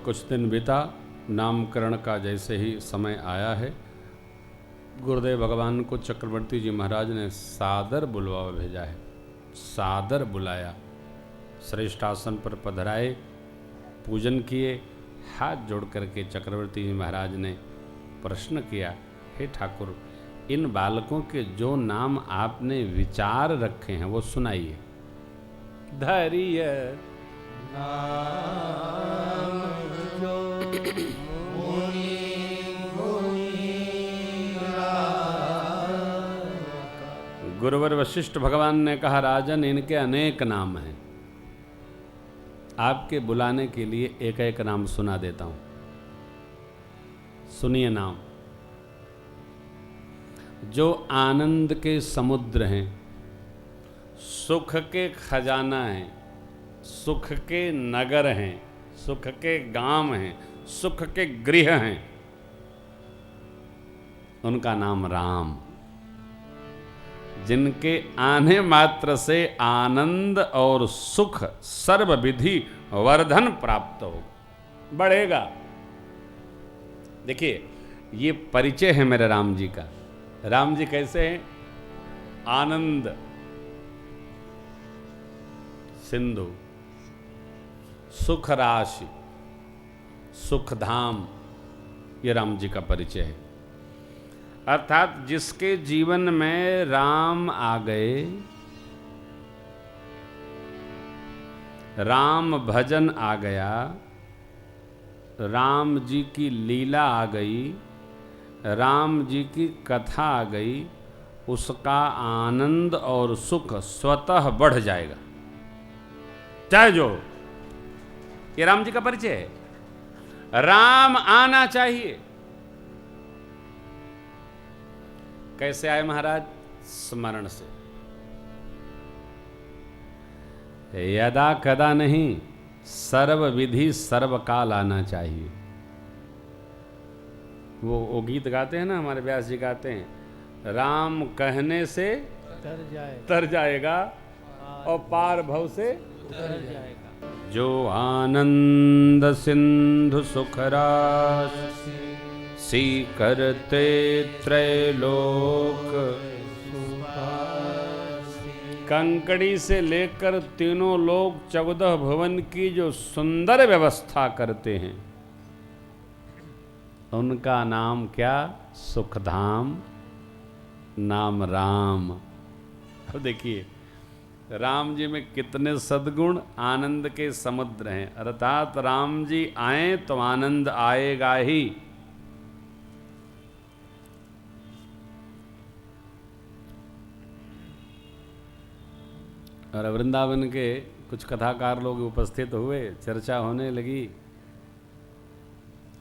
कुछ दिन बीता, नामकरण का जैसे ही समय आया है, गुरुदेव भगवान को चक्रवर्ती जी महाराज ने सादर बुलवा भेजा है। सादर बुलाया, श्रेष्ठ आसन पर पधराए, पूजन किए, हाथ जोड़ करके चक्रवर्ती जी महाराज ने प्रश्न किया, हे ठाकुर, इन बालकों के जो नाम आपने विचार रखे हैं वो सुनाइए। धैर्य गुरुवर वशिष्ठ भगवान ने कहा, राजन, इनके अनेक नाम हैं, आपके बुलाने के लिए एक एक नाम सुना देता हूं। सुनिए नाम। जो आनंद के समुद्र हैं, सुख के खजाना हैं, सुख के नगर हैं, सुख के गांव हैं, सुख के गृह हैं, उनका नाम राम। जिनके आने मात्र से आनंद और सुख सर्व विधि वर्धन प्राप्त हो, बढ़ेगा। देखिए, ये परिचय है मेरे राम जी का। राम जी कैसे हैं? आनंद सिंधु, सुख राशि, सुख धाम, ये राम जी का परिचय है। अर्थात जिसके जीवन में राम आ गए, राम भजन आ गया, राम जी की लीला आ गई, राम जी की कथा आ गई, उसका आनंद और सुख स्वतः बढ़ जाएगा, चाहे जो। ये राम जी का परिचय है। राम आना चाहिए। कैसे आए महाराज? स्मरण से। यदा कदा नहीं, सर्व विधि सर्व काल आना चाहिए। वो गीत गाते हैं ना, हमारे व्यास जी गाते हैं, राम कहने से तर जाएगा और पार भव से उतर जाएगा। जो आनंद सिंधु सुख राशि, सी करते त्रैलोक, कंकड़ी से लेकर तीनों लोक 14 भुवन की जो सुंदर व्यवस्था करते हैं, उनका नाम क्या? सुखधाम, नाम राम। अब देखिए, राम जी में कितने सद्गुण, आनंद के समुद्र हैं। अर्थात राम जी आए तो आनंद आएगा ही। और वृंदावन के कुछ कथाकार लोग उपस्थित हुए, चर्चा होने लगी।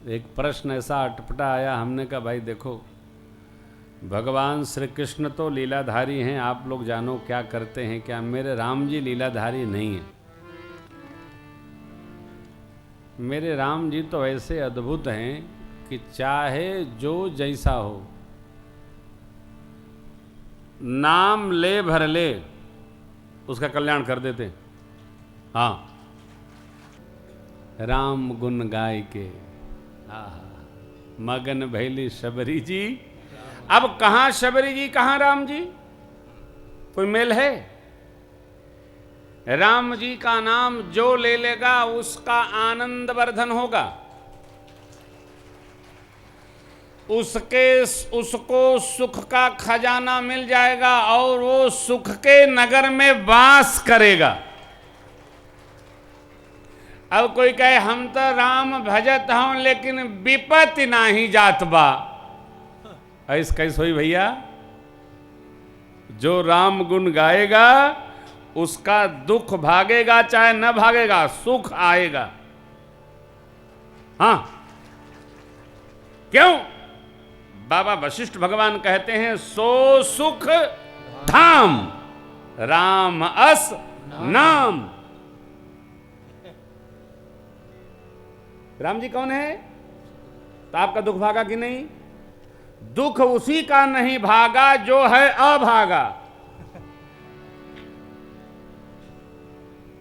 एक प्रश्न ऐसा अटपटा आया, हमने कहा भाई देखो, भगवान श्री कृष्ण तो लीलाधारी हैं, आप लोग जानो क्या करते हैं क्या? मेरे राम जी लीलाधारी नहीं हैं। मेरे राम जी तो ऐसे अद्भुत हैं कि चाहे जो जैसा हो, नाम ले भर ले, उसका कल्याण कर देते। हाँ, राम गुण गाय के मगन भैली शबरी जी। अब कहां शबरी जी, कहां राम जी? कोई मेल है? राम जी का नाम जो ले लेगा उसका आनंद वर्धन होगा, उसको सुख का खजाना मिल जाएगा और वो सुख के नगर में वास करेगा। अब कोई कहे हम तो राम भजत हूं लेकिन विपत्ति नाही जात बा, ऐस कैसे हुई भैया? जो राम गुण गाएगा उसका दुख भागेगा, चाहे न भागेगा, सुख आएगा। हाँ, क्यों? बाबा वशिष्ठ भगवान कहते हैं, सो सुख धाम राम अस नाम। राम जी कौन है? तो आपका दुख भागा कि नहीं? दुख उसी का नहीं भागा जो है अभागा।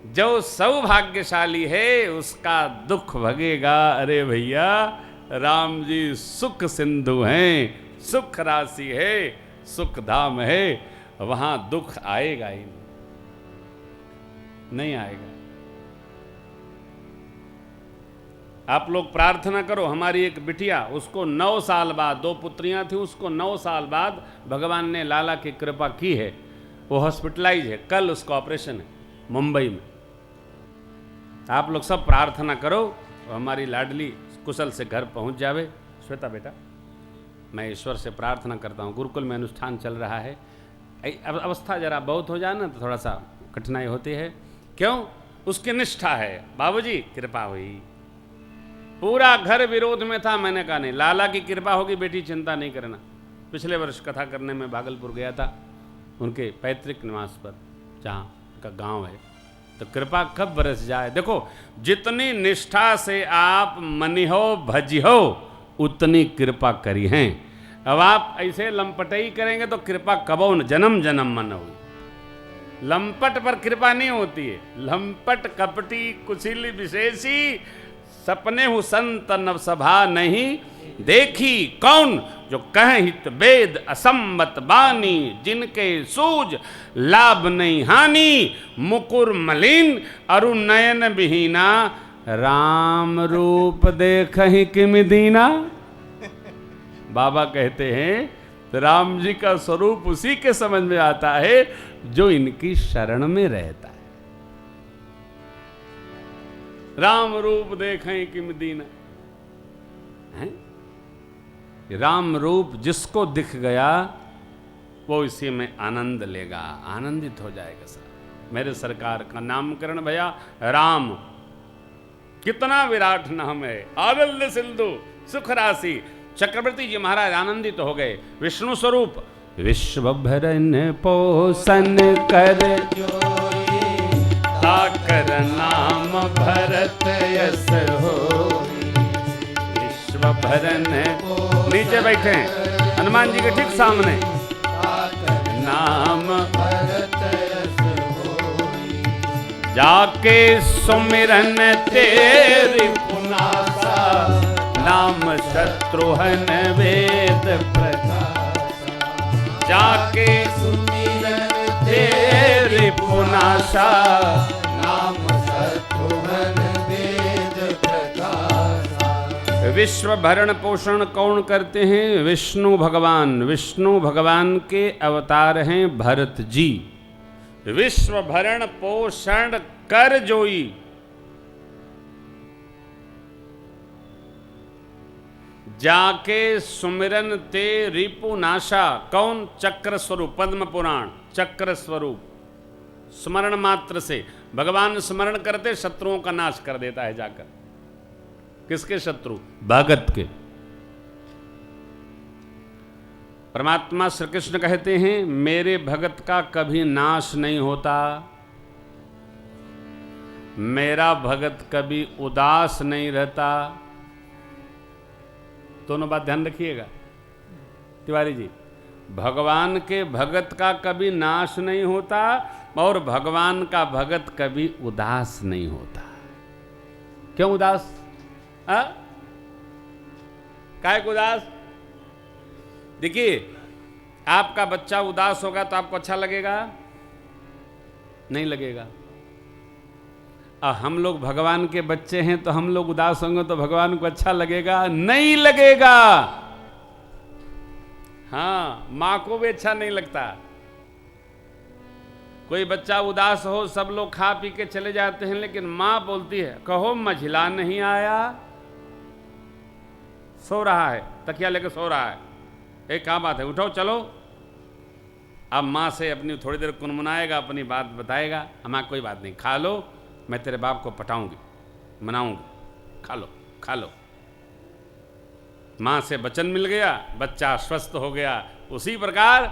जो सौभाग्यशाली है उसका दुख भगेगा। अरे भैया, राम जी सुख सिंधु हैं, सुख राशि है, सुख धाम है, वहां दुख आएगा ही नहीं आएगा। आप लोग प्रार्थना करो। हमारी एक बिटिया, उसको 9 साल बाद, 2 पुत्रियां थी, उसको 9 साल बाद भगवान ने लाला की कृपा की है। वो हॉस्पिटलाइज है, कल उसका ऑपरेशन है मुंबई में। आप लोग सब प्रार्थना करो, हमारी लाडली कुशल से घर पहुंच जावे। श्वेता बेटा, मैं ईश्वर से प्रार्थना करता हूँ। गुरुकुल में अनुष्ठान चल रहा है, अवस्था जरा बहुत हो जाए ना तो थोड़ा सा कठिनाई होती है। क्यों? उसकी निष्ठा है। बाबूजी कृपा हुई। पूरा घर विरोध में था, मैंने कहा नहीं, लाला की कृपा होगी बेटी, चिंता नहीं करना। पिछले वर्ष कथा करने में भागलपुर गया था, उनके पैतृक निवास पर, जहाँ उनका गांव है। तो कृपा कब बरस जाए। देखो, जितनी निष्ठा से आप मनिहो भजिहो उतनी कृपा करी हैं। अब आप ऐसे लंपटई करेंगे तो कृपा कबो न जन्म जन्म मन होगी। लंपट पर कृपा नहीं होती है। लंपट कपटी कुचिल विशेषी, सपने हूँ संत नव सभा नहीं देखी। कौन? जो कह हित वेद असम्मत बानी, जिनके सूझ लाभ नहीं हानि। मुकुर मलिन अरु नयन विहीना, राम रूप देखहि किम दीना। बाबा कहते हैं राम जी का स्वरूप उसी के समझ में आता है जो इनकी शरण में रहता है। राम रूप देखें किम दीना है? राम रूप जिसको दिख गया वो इसी में आनंद लेगा, आनंदित हो जाएगा। सर, मेरे सरकार का नामकरण भैया राम, कितना विराट नाम है। आनंद सिंधु, सुख राशि। चक्रवर्ती जी महाराज आनंदित हो गए। विष्णु स्वरूप, विश्व भरन पोषण कर ताकर नाम भरत यस हो। विश्व भरन, नीचे बैठे हैं हनुमान जी के ठीक सामने। नाम भरत यस हो, जाके सुमिरन तेरी पुनासा। नाम शत्रुहन वेद प्रकाश, जाके सुमिरन तेरी पुनासा। नाम शत्रुहन वेद प्रकाश। विश्व भरण पोषण कौन करते हैं? विष्णु भगवान। विष्णु भगवान के अवतार हैं भरत जी। विश्व भरण पोषण कर जोई, जाके सुमिरन ते रिपु नाशा। कौन? चक्र स्वरूप। पद्म पुराण, चक्र स्वरूप। स्मरण मात्र से भगवान स्मरण करते शत्रुओं का नाश कर देता है जाकर। किसके शत्रु? भगत के। परमात्मा श्री कृष्ण कहते हैं मेरे भगत का कभी नाश नहीं होता, मेरा भगत कभी उदास नहीं रहता। दोनों बात ध्यान रखिएगा तिवारी जी। भगवान के भगत का कभी नाश नहीं होता और भगवान का भगत कभी उदास नहीं होता। क्यों उदास? काहे को उदास? देखिए, आपका बच्चा उदास होगा तो आपको अच्छा लगेगा? नहीं लगेगा। हम लोग भगवान के बच्चे हैं तो हम लोग उदास होंगे तो भगवान को अच्छा लगेगा? नहीं लगेगा। हाँ, मां को भी अच्छा नहीं लगता। कोई बच्चा उदास हो, सब लोग खा पी के चले जाते हैं, लेकिन मां बोलती है कहो मझिला नहीं आया। सो रहा है, तकिया लेकर सो रहा है। एक क्या बात है, उठो चलो। अब मां से अपनी थोड़ी देर कुनमुनाएगा, अपनी बात बताएगा। हमारा कोई बात नहीं, खा लो, मैं तेरे बाप को पटाऊंगी, मनाऊंगी, खा लो खा लो। मां से वचन मिल गया, बच्चा आश्वस्त हो गया। उसी प्रकार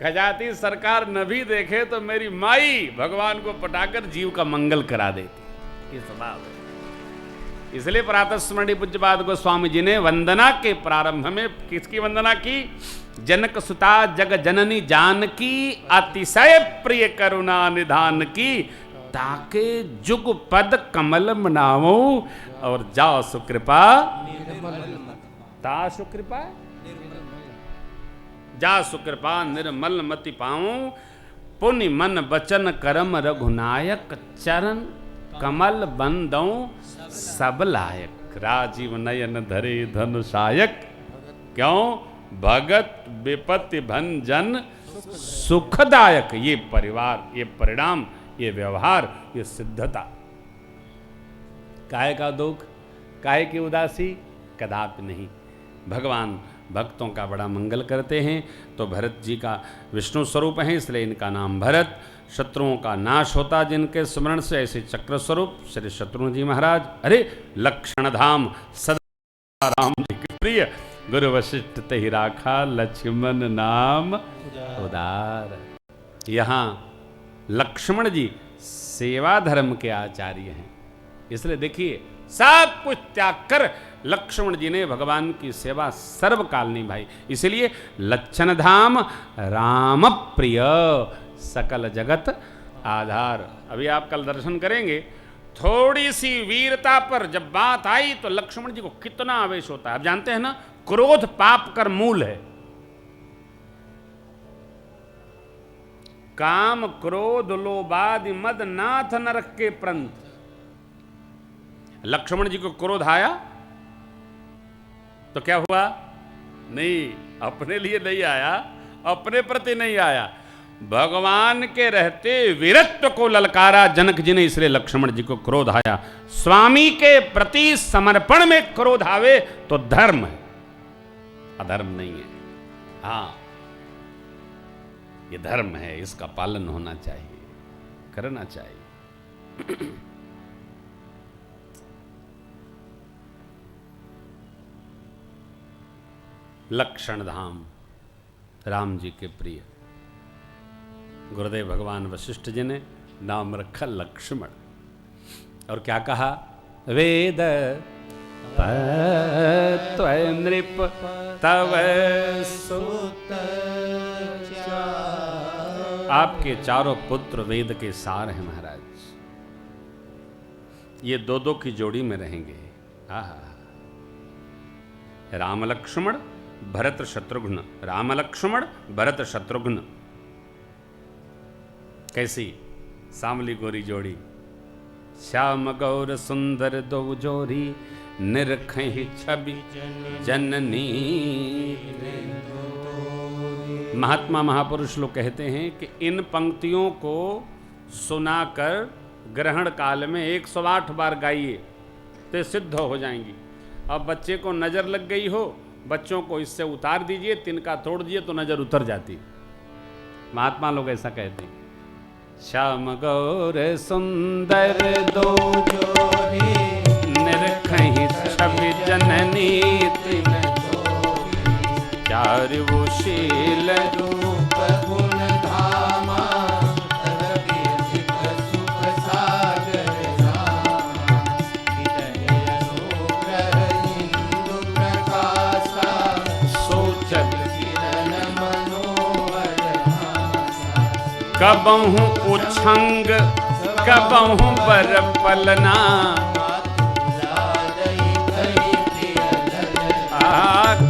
खजाती सरकार न भी देखे तो मेरी माई भगवान को पटाकर जीव का मंगल करा देती। ये स्वभाव है। इसलिए प्रातः स्मरणीय पूज्यपाद गोस्वामी जी ने वंदना के प्रारंभ में किसकी वंदना की? जनक सुता जग जननी जानकी, अतिशय प्रिय करुणा निधान की। ताके जुग पद कमल मनावो और जा सुकृपा ता सुकृपा जा सुकृपा निर्मल मति पाऊं पुण्य मन बचन करम रघुनायक चरण कमल बंदों सब लायक राजीव नयन धरे धनुषायक क्यों भगत विपत्ति भंजन सुखदायक। ये परिवार, ये परिणाम, ये व्यवहार, ये सिद्धता। काहे का दुख, काहे की उदासी, कदापि नहीं। भगवान भक्तों का बड़ा मंगल करते हैं। तो भरत जी का विष्णु स्वरूप है, इसलिए इनका नाम भरत। शत्रुओं का नाश होता जिनके स्मरण से, ऐसे चक्र स्वरूप श्री शत्रुघ्न जी महाराज। अरे लक्षण धाम सदा राम जी के प्रिय, गुरु वशिष्ठ तहि राखा लक्ष्मण नाम उदार। यहाँ लक्ष्मण जी सेवा धर्म के आचार्य हैं, इसलिए देखिए सब कुछ त्याग कर लक्ष्मण जी ने भगवान की सेवा सर्वकाल निभाई। इसलिए लक्षण धाम राम प्रिय सकल जगत आधार। अभी आप कल दर्शन करेंगे, थोड़ी सी वीरता पर जब बात आई तो लक्ष्मण जी को कितना आवेश होता है। आप जानते हैं ना, क्रोध पाप कर मूल है। काम क्रोध लोभादि मद नाथ नरक के प्रंत। लक्ष्मण जी को क्रोध आया तो क्या हुआ? नहीं, अपने लिए नहीं आया, अपने प्रति नहीं आया, भगवान के रहते वीरत्व को ललकारा जनक जी ने, इसलिए लक्ष्मण जी को क्रोध आया। स्वामी के प्रति समर्पण में क्रोध आवे तो धर्म है, अधर्म नहीं है। हाँ, ये धर्म है, इसका पालन होना चाहिए, करना चाहिए। लक्षण धाम राम जी के प्रिय। गुरुदेव भगवान वशिष्ठ जी ने नाम रखा लक्ष्मण। और क्या कहा? वेद त्वय नृप तव सुत। आपके चारों पुत्र वेद के सार हैं महाराज। ये दो दो की जोड़ी में रहेंगे। राम लक्ष्मण भरत शत्रुघ्न, राम लक्ष्मण भरत शत्रुघ्न। कैसी सांवली गोरी जोड़ी, श्याम गौर सुंदर दो जोरी, निरखहि छवि जननी। महात्मा महापुरुष लोग कहते हैं कि इन पंक्तियों को सुनाकर ग्रहण काल में 108 बार गाइए तो सिद्ध हो जाएंगी। अब बच्चे को नजर लग गई हो, बच्चों को इससे उतार दीजिए, तिनका तोड़ दीजिए तो नजर उतर जाती। महात्मा लोग ऐसा कहते हैं। श्याम गौर सुंदर दो जोरी, निरखहि छवि जननी। चारु शील रूप गुण धामा, सुख सागर कबहू उछंग कबहू बर पलना।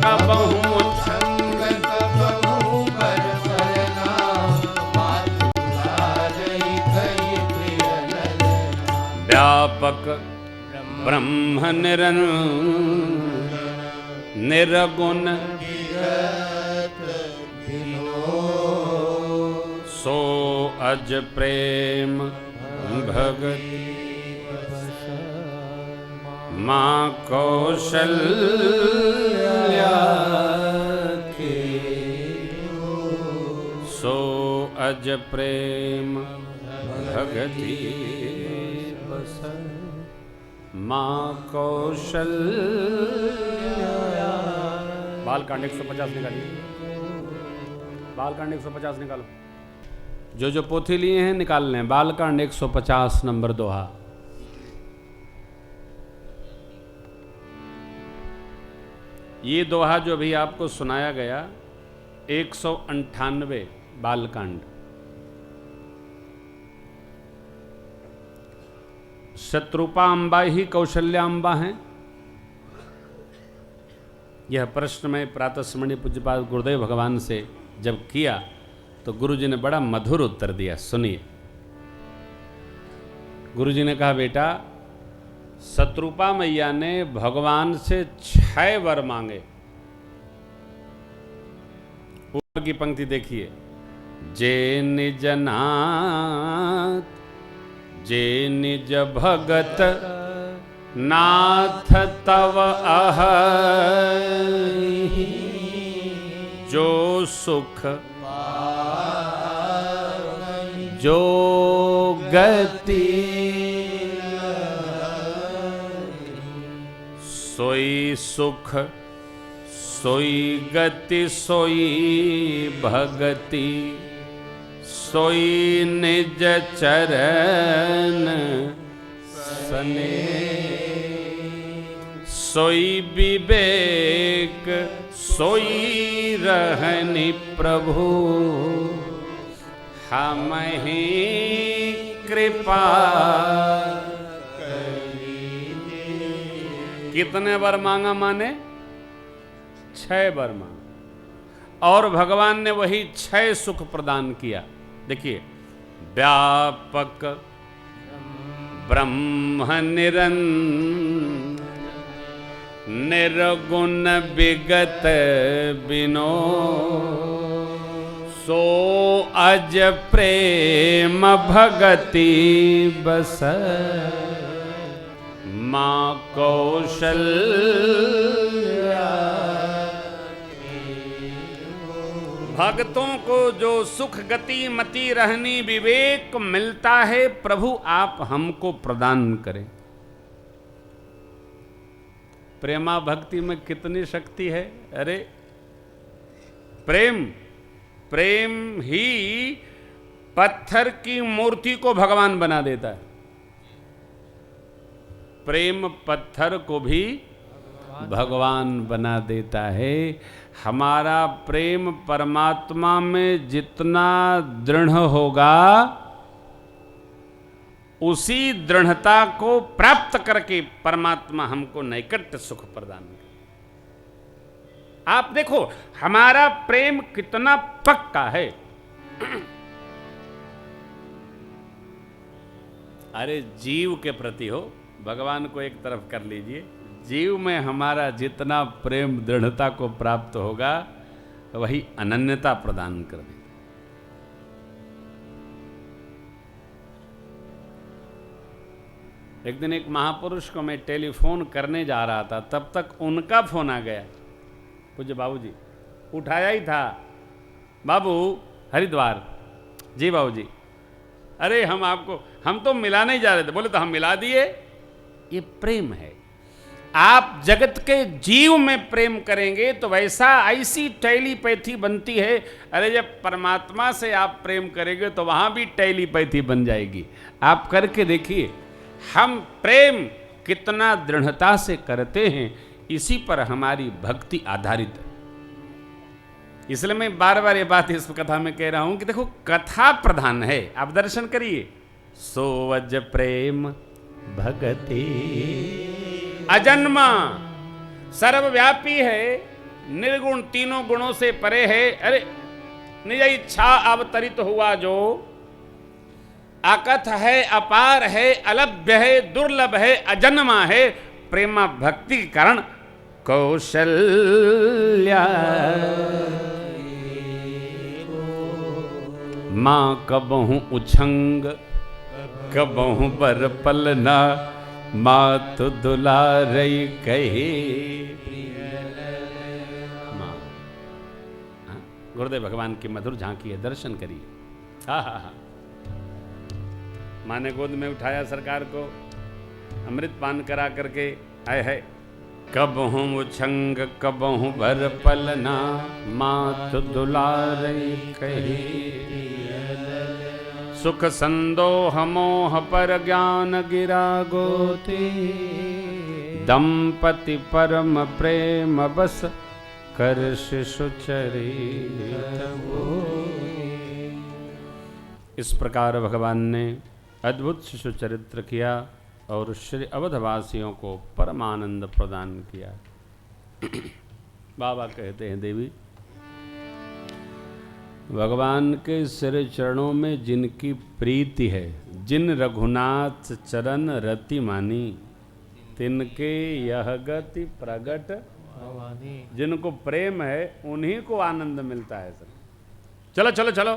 कबहू उछंग कबहू बर पलना, व्यापक ब्रह्म निर्गुण सो अज प्रेम भगति माँ कौशल्या के। सो अज प्रेम भगति माँ कौशल्या। बालकांड 150 निकालिए, बालकांड 150 निकालो। जो जो पोथी लिए हैं निकाल लें। बालकांड 150 नंबर दोहा। ये दोहा जो भी आपको सुनाया गया 198 बालकांड। शत्रुपा अम्बा ही कौशल्या अम्बा हैं? यह प्रश्न मैं प्रातः स्मरणीय पूज्यपाद गुरुदेव भगवान से जब किया तो गुरुजी ने बड़ा मधुर उत्तर दिया। सुनिए, गुरुजी ने कहा, बेटा शत्रुपा मैया ने भगवान से 6 वर मांगे। ऊपर की पंक्ति देखिए, जे निज नाथ जे निज भगत नाथ तव अह, जो सुख जो गति सोई सुख सोई गति सोई भगति, सोई निज चरण सने, सोई विवेक सोई रहनि प्रभु, हम ही कृपा करिए। कितने वर मांगा माने? 6 वर मांगा और भगवान ने वही 6 सुख प्रदान किया। देखिए, व्यापक ब्रह्म निर्गुण विगत बिनो, सो अज प्रेम भगति बस, माँ कौशल्या। भक्तों को जो सुख गति मति रहनी विवेक मिलता है, प्रभु आप हमको प्रदान करें। प्रेमा भक्ति में कितनी शक्ति है। अरे प्रेम प्रेम ही पत्थर की मूर्ति को भगवान बना देता है। प्रेम पत्थर को भी भगवान बना देता है। हमारा प्रेम परमात्मा में जितना दृढ़ होगा, उसी दृढ़ता को प्राप्त करके परमात्मा हमको नैकट्य सुख प्रदान करे। आप देखो हमारा प्रेम कितना पक्का है। अरे जीव के प्रति हो, भगवान को एक तरफ कर लीजिए, जीव में हमारा जितना प्रेम दृढ़ता को प्राप्त होगा, वही अनन्यता प्रदान कर देगा। एक दिन एक महापुरुष को मैं टेलीफोन करने जा रहा था, तब तक उनका फोन आ गया। पूज्य बाबूजी, उठाया ही था, बाबू हरिद्वार। जी बाबूजी, अरे हम तो मिलाने जा रहे थे। बोले तो हम मिला दिए। ये प्रेम है। आप जगत के जीव में प्रेम करेंगे तो ऐसी टेलीपैथी बनती है। अरे जब परमात्मा से आप प्रेम करेंगे तो वहां भी टेलीपैथी बन जाएगी। आप करके देखिए, हम प्रेम कितना दृढ़ता से करते हैं, इसी पर हमारी भक्ति आधारित है। इसलिए मैं बार बार ये बात इस कथा में कह रहा हूं कि देखो, कथा प्रधान है। आप दर्शन करिए, सोवज प्रेम भगति अजन्मा, सर्वव्यापी है, निर्गुण, तीनों गुणों से परे है। अरे निज इच्छा अवतरित हुआ जो, अकथ है, अपार है, अलभ्य है, दुर्लभ है, अजन्मा है, प्रेमा भक्ति के कारण कौशल्या। माँ कबहु उछंग कबहु बर पलना, मात दुलारई कहे। माँ, गुरुदेव भगवान की मधुर झांकी है, दर्शन करिए। हा हा हा। माँ ने गोद में उठाया सरकार को, अमृत पान करा करके आए है। कबहु उछंग कबहु भर पलना, मात दुलारई कहे। सुख संदोह मोह पर ज्ञान गिरा गोते, दंपति परम प्रेम बस कर शिशु चरित। इस प्रकार भगवान ने अद्भुत शिशु चरित्र किया। और श्री अवधवासियों को परमानंद प्रदान किया। बाबा कहते हैं, देवी भगवान के श्री चरणों में जिनकी प्रीति है, जिन रघुनाथ चरण रति मानी, तिनके यह गति प्रगट भवानी। जिनको प्रेम है उन्हीं को आनंद मिलता है। सर चलो चलो चलो,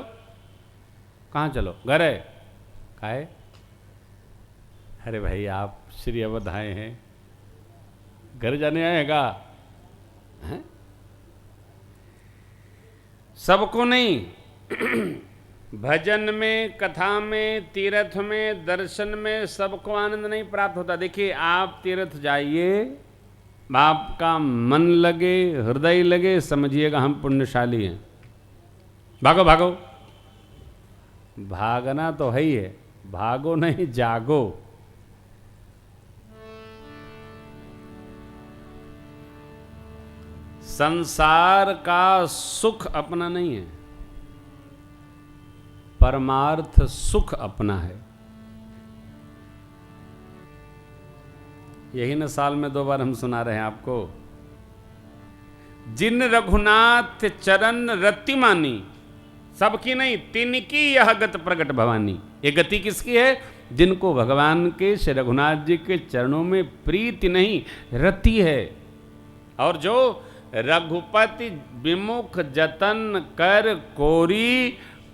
कहाँ चलो? घर है? कहा है? अरे भाई आप श्री अवध आए हैं, घर जाने आएगा? हैं? सबको नहीं। भजन में, कथा में, तीर्थ में, दर्शन में सबको आनंद नहीं प्राप्त होता। देखिए आप तीर्थ जाइए, आपका मन लगे, हृदय लगे, समझिएगा हम पुण्यशाली हैं। भागो भागो, भागना तो है ही है, भागो नहीं जागो। संसार का सुख अपना नहीं है, परमार्थ सुख अपना है। यही न साल में 2 बार हम सुना रहे हैं आपको। जिन रघुनाथ चरण रति मानी, सबकी नहीं, तिनकी यह गत प्रगट भवानी। ये गति किसकी है? जिनको भगवान के श्री रघुनाथ जी के चरणों में प्रीति नहीं, रति है। और जो रघुपति विमुख जतन कर कोरी,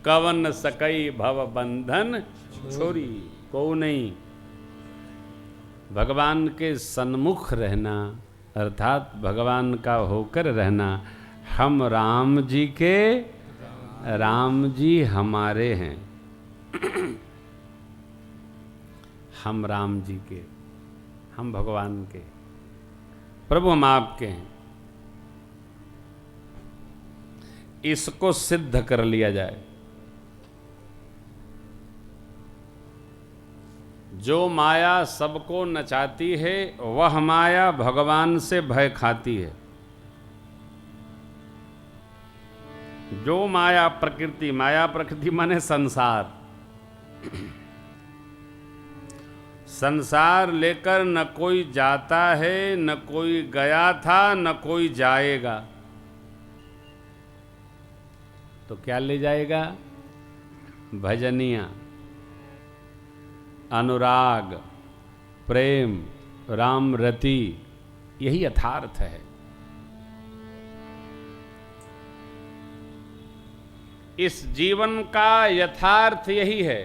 कवन सकई भव बंधन छोरी। को नहीं, भगवान के सन्मुख रहना अर्थात भगवान का होकर रहना। हम राम जी के, राम जी हमारे हैं। हम राम जी के, हम भगवान के, प्रभु हम आपके हैं। इसको सिद्ध कर लिया जाए। जो माया सबको नचाती है, वह माया भगवान से भय खाती है। जो माया प्रकृति, माया प्रकृति माने संसार, संसार लेकर न कोई जाता है, न कोई गया था, न कोई जाएगा। तो क्या ले जाएगा? भजनिया, अनुराग, प्रेम, राम रति, यही यथार्थ है। इस जीवन का यथार्थ यही है।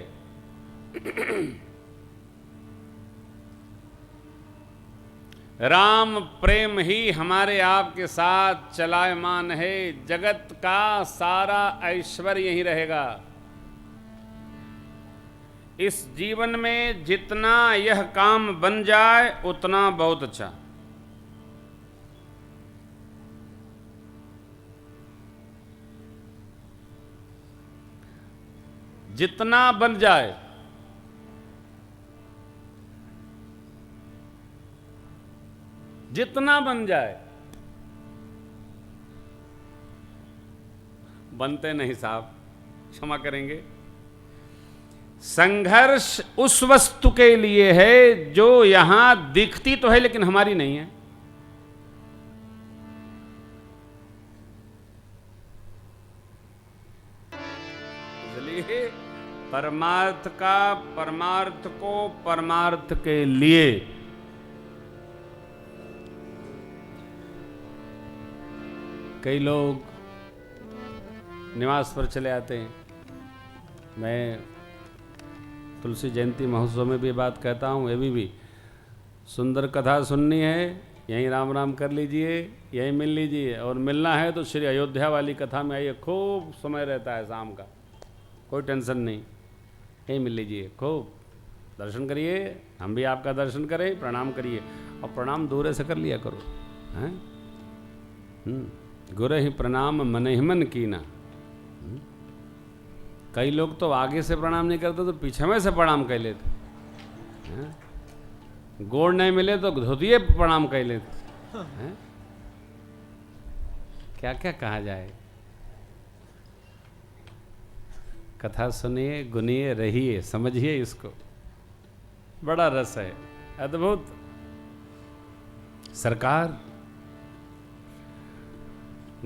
राम प्रेम ही हमारे आपके साथ चलायमान है। जगत का सारा ऐश्वर्य यही रहेगा। इस जीवन में जितना यह काम बन जाए उतना बहुत अच्छा। जितना बन जाए, जितना बन जाए। बनते नहीं साहब, क्षमा करेंगे। संघर्ष उस वस्तु के लिए है जो यहां दिखती तो है लेकिन हमारी नहीं है। इसलिए परमार्थ का, परमार्थ को परमार्थ के लिए कई लोग निवास पर चले आते हैं। मैं तुलसी जयंती महोत्सव में भी बात कहता हूँ, अभी भी सुंदर कथा सुननी है, यहीं राम राम कर लीजिए, यहीं मिल लीजिए। और मिलना है तो श्री अयोध्या वाली कथा में आइए, खूब समय रहता है शाम का, कोई टेंशन नहीं, यहीं मिल लीजिए, खूब दर्शन करिए, हम भी आपका दर्शन करें, प्रणाम करिए। और प्रणाम दूर से कर लिया करो, हैं? गुरु ही प्रणाम मन ही मन कीना। कई लोग तो आगे से प्रणाम नहीं करते तो पीछे में से प्रणाम कर लेते। गोड़ नहीं मिले तो धोतिए प्रणाम कर लेते। क्या क्या कहा जाए। कथा सुनिए, गुनिए, रहिए, समझिए इसको, बड़ा रस है। अद्भुत। सरकार,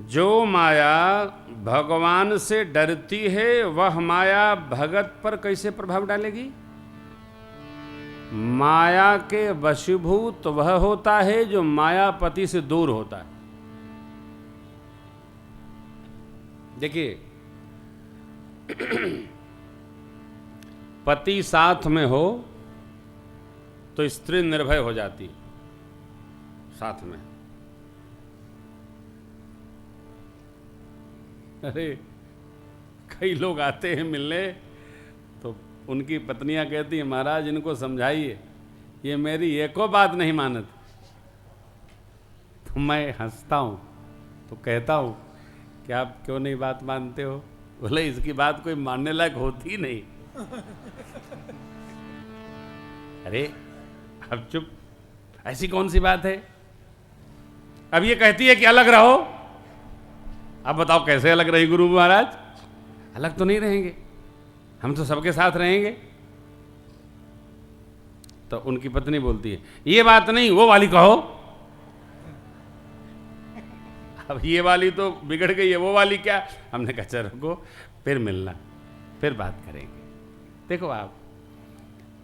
जो माया भगवान से डरती है वह माया भगत पर कैसे प्रभाव डालेगी? माया के वशीभूत वह होता है जो मायापति से दूर होता है। देखिए, पति साथ में हो तो स्त्री निर्भय हो जाती है साथ में। अरे कई लोग आते हैं मिलने तो उनकी पत्नियां कहती हैं, महाराज इनको समझाइए, ये मेरी एको बात नहीं मानत। तो मैं हंसता हूं तो कहता हूं कि आप क्यों नहीं बात मानते हो? बोले इसकी बात कोई मानने लायक होती नहीं। अरे अब चुप, ऐसी कौन सी बात है? अब ये कहती है कि अलग रहो। अब बताओ कैसे अलग रही गुरु महाराज? अलग तो नहीं रहेंगे, हम तो सबके साथ रहेंगे। तो उनकी पत्नी बोलती है, ये बात नहीं, वो वाली कहो। अब ये वाली तो बिगड़ गई है, वो वाली क्या? हमने कहा चलो रुको, फिर मिलना, फिर बात करेंगे। देखो आप,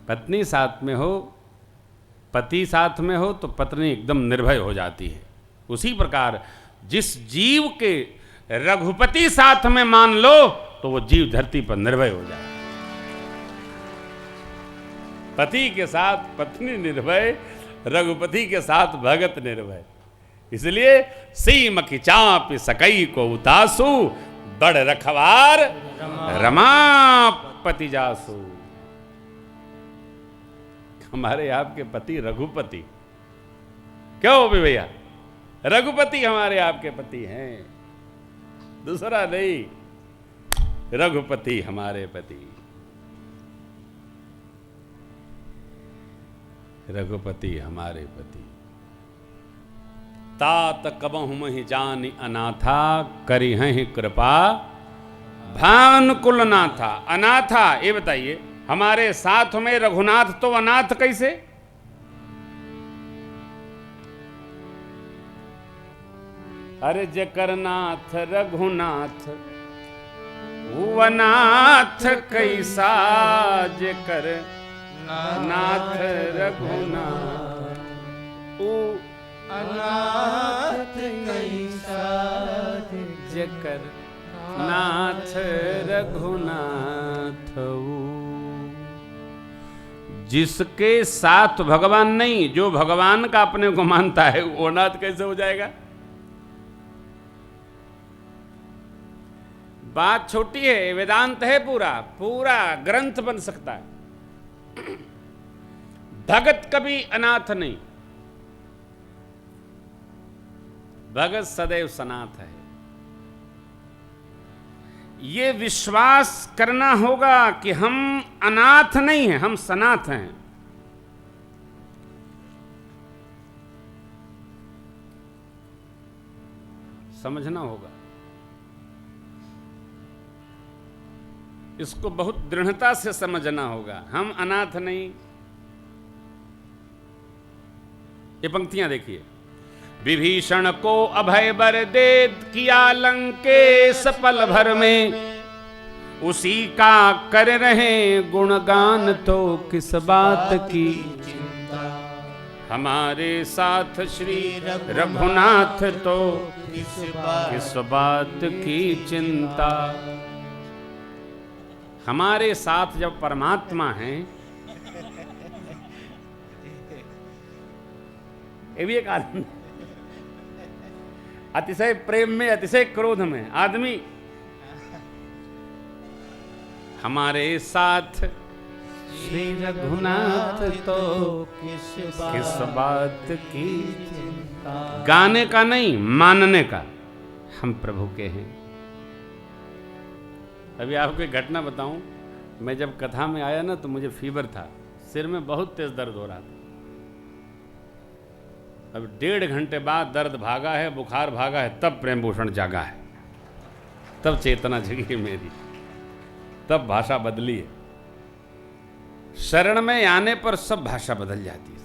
पत्नी साथ में हो, पति साथ में हो तो पत्नी एकदम निर्भय हो जाती है। उसी प्रकार जिस जीव के रघुपति साथ में मान लो तो वो जीव धरती पर निर्भय हो जाए। पति के साथ पत्नी निर्भय, रघुपति के साथ भगत निर्भय। इसलिए सीम की चाप सकई को उतासु, बड़ रखवार रमापति जासु। हमारे आपके पति रघुपति, क्यों भी भैया? रघुपति हमारे आपके पति हैं, दूसरा नहीं, रघुपति हमारे पति। रघुपति हमारे पति। तात कबहु महि जानि अनाथा, करी हैं कृपा भानुकुल नाथा। अनाथा, ये बताइए, हमारे साथ में रघुनाथ तो अनाथ कैसे? अरे जकर नाथ रघुनाथ वो अनाथ कैसा, जकर नाथ रघुनाथ ओ अनाथ कैसा, जकर नाथ रघुनाथ। जिसके साथ भगवान नहीं, जो भगवान का अपने को मानता है वो अनाथ कैसे हो जाएगा? बात छोटी है, वेदांत है, पूरा पूरा ग्रंथ बन सकता है। भगत कभी अनाथ नहीं, भगत सदैव सनाथ है। ये विश्वास करना होगा कि हम अनाथ नहीं हैं, हम सनाथ हैं। समझना होगा, इसको बहुत दृढ़ता से समझना होगा। हम अनाथ नहीं। ये पंक्तियां देखिए, विभीषण को अभय बर दे किया लंकेश पल भर में, उसी का कर रहे गुणगान तो किस बात की चिंता। हमारे साथ श्री रघुनाथ तो किस बात की चिंता। हमारे साथ जब परमात्मा है, ये भी एक आदमी अतिशय प्रेम में, अतिशय क्रोध में आदमी, हमारे साथ श्री रघुनाथ तो किस बात की चिंता। गाने का नहीं, मानने का, हम प्रभु के हैं। अभी आपको एक घटना बताऊं, मैं जब कथा में आया ना तो मुझे फीवर था, सिर में बहुत तेज दर्द हो रहा था। अब 1.5 घंटे बाद दर्द भागा है, बुखार भागा है, तब प्रेम भूषण जागा है, तब चेतना जगी है मेरी, तब भाषा बदली है। शरण में आने पर सब भाषा बदल जाती है।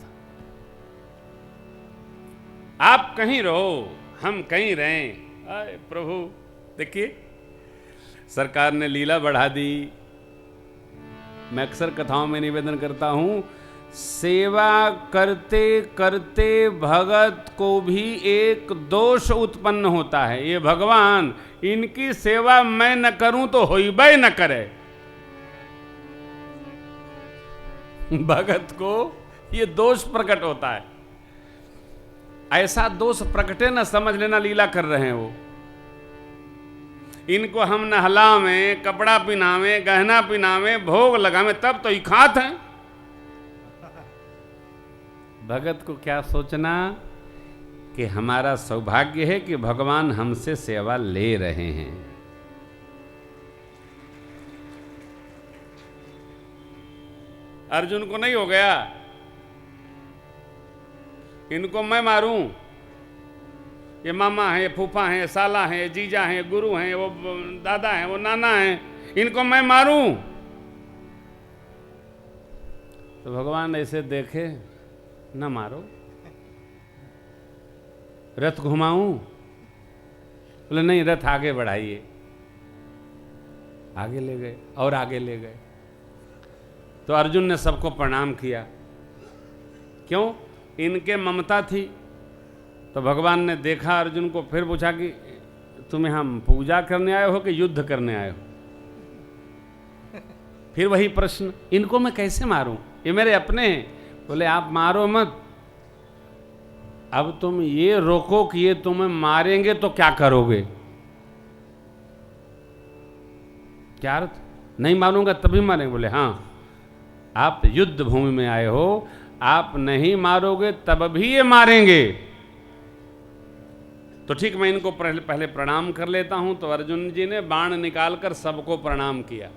आप कहीं रहो, हम कहीं रहें। आए प्रभु, देखिए सरकार ने लीला बढ़ा दी। मैं अक्सर कथाओं में निवेदन करता हूं, सेवा करते करते भगत को भी एक दोष उत्पन्न होता है, ये भगवान इनकी सेवा मैं न करूं तो होइबे न करे। भगत को ये दोष प्रकट होता है। ऐसा दोष प्रकटे न समझ लेना लीला कर रहे हैं वो। इनको हम नहलावें, कपड़ा पिनावें, गहना पिनावें, भोग लगावें, तब तो ही खात हैं। भगत को क्या सोचना कि हमारा सौभाग्य है कि भगवान हमसे सेवा ले रहे हैं। अर्जुन को नहीं हो गया इनको मैं मारूं, ये मामा है, ये फूफा है, साला है, जीजा है, गुरु हैं, वो दादा हैं, वो नाना हैं, इनको मैं मारूं। तो भगवान ऐसे देखे, न मारो, रथ घुमाऊं? बोले नहीं, रथ आगे बढ़ाइए। आगे ले गए और आगे ले गए। तो अर्जुन ने सबको प्रणाम किया। क्यों? इनके ममता थी। तो भगवान ने देखा अर्जुन को, फिर पूछा कि तुम्हें हम पूजा करने आए हो कि युद्ध करने आए हो? फिर वही प्रश्न, इनको मैं कैसे मारूं, ये मेरे अपने हैं। बोले आप मारो मत, अब तुम ये रोको कि ये तुम्हें मारेंगे तो क्या करोगे? क्या अर्थ? नहीं मारूंगा तभी मारेंगे? बोले हाँ, आप युद्ध भूमि में आए हो, आप नहीं मारोगे तब भी ये मारेंगे। तो ठीक, मैं इनको पहले प्रणाम कर लेता हूं। तो अर्जुन जी ने बाण निकालकर सबको प्रणाम किया।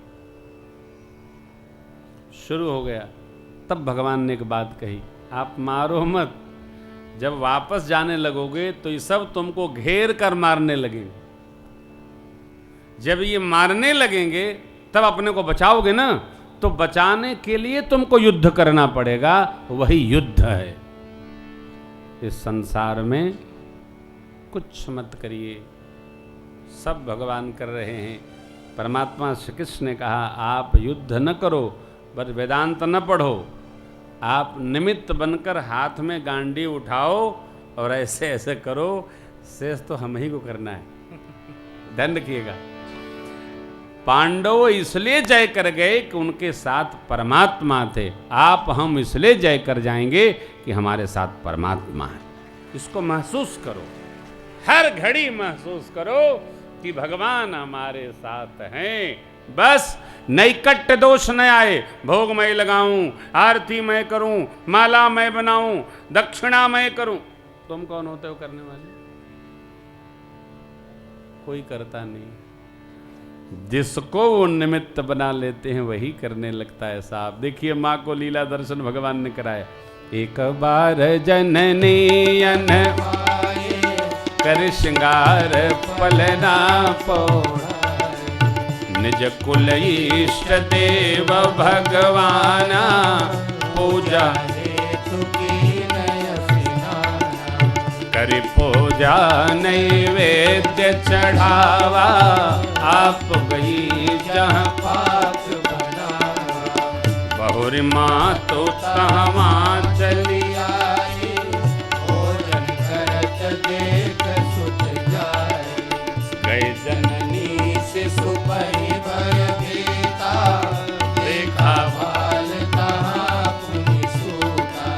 शुरू हो गया। तब भगवान ने एक बात कही, आप मारो मत, जब वापस जाने लगोगे तो ये सब तुमको घेर कर मारने लगेंगे। जब ये मारने लगेंगे तब अपने को बचाओगे ना, तो बचाने के लिए तुमको युद्ध करना पड़ेगा। वही युद्ध है। इस संसार में कुछ मत करिए, सब भगवान कर रहे हैं। परमात्मा श्री कृष्ण ने कहा आप युद्ध न करो, बस वेदांत न पढ़ो, आप निमित्त बनकर हाथ में गांडी उठाओ और ऐसे ऐसे करो, शेष तो हम ही को करना है। ध्यान रखिएगा, पांडव इसलिए जय कर गए कि उनके साथ परमात्मा थे। आप हम इसलिए जय कर जाएंगे कि हमारे साथ परमात्मा है। इसको महसूस करो, हर घड़ी महसूस करो कि भगवान हमारे साथ हैं। बस नैकट्य दोष न आए, भोग मैं लगाऊं, आरती मैं करूं, माला मैं बनाऊं, दक्षिणा मैं करूं। तुम कौन होते हो करने वाले? कोई करता नहीं। जिसको वो निमित्त बना लेते हैं वही करने लगता है साहब। देखिए माँ को लीला दर्शन भगवान ने कराया। एक बार जननी अन कर श्रृंगार पलना पौड़ा, निज कुल इष्ट देव भगवाना, पूजा करि पूजा नैवेद्य चढ़ावा, आप गई जहाँ पाक बनावा, बहुरी माँ तो तहवा चली आई, भोजन करत देख सुत जाए, गए जननी से सुपई भय भीता, देखा भाल तहाँ पुनि सूता,